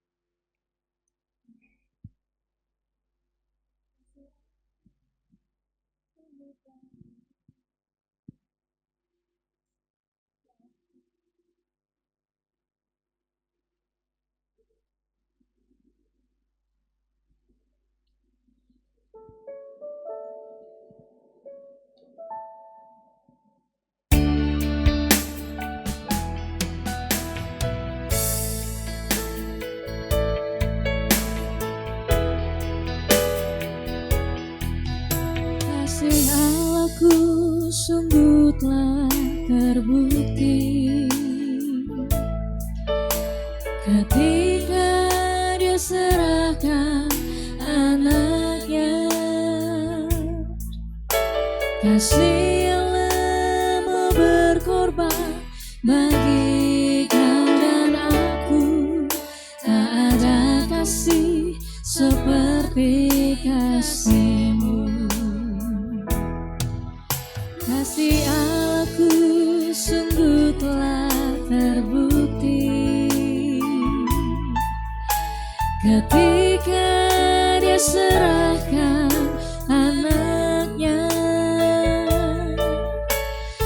Kasih Allahku sungguh telah terbukti ketika Dia serahkan anaknya. Kasih yang lama berkorban bagi kau dan aku. Tak ada kasih seperti kasih-Mu. Kasih Allahku sungguh telah terbukti ketika Dia serahkan anaknya.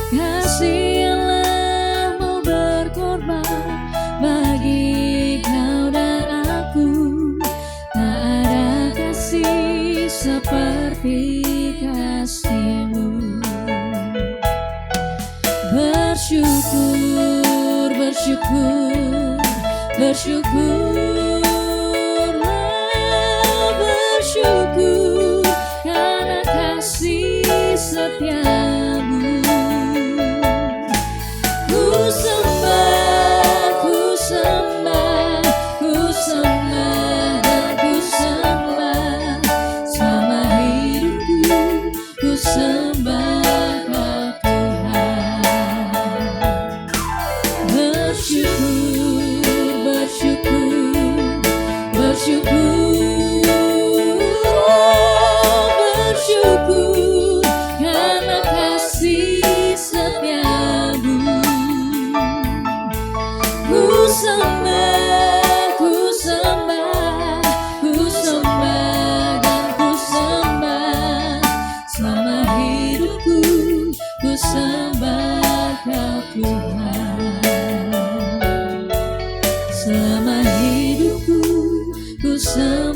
Kasih yang lama berkorban bagi kau dan aku. Tak ada kasih seperti kasih-Mu. Bersyukur, bersyukur, bersyukurlah, bersyukur karena kasih setia-Mu. Ku sembah, ku sembah, ku sembah dan ku sembah selama hidupku. Ku sembah bersyukur karena kasih setia-Mu. Ku sembah, ku sembah, ku sembah dan ku sembah selama hidupku. Ku sembah Kau Tuhan. Selama hidupku ku sembah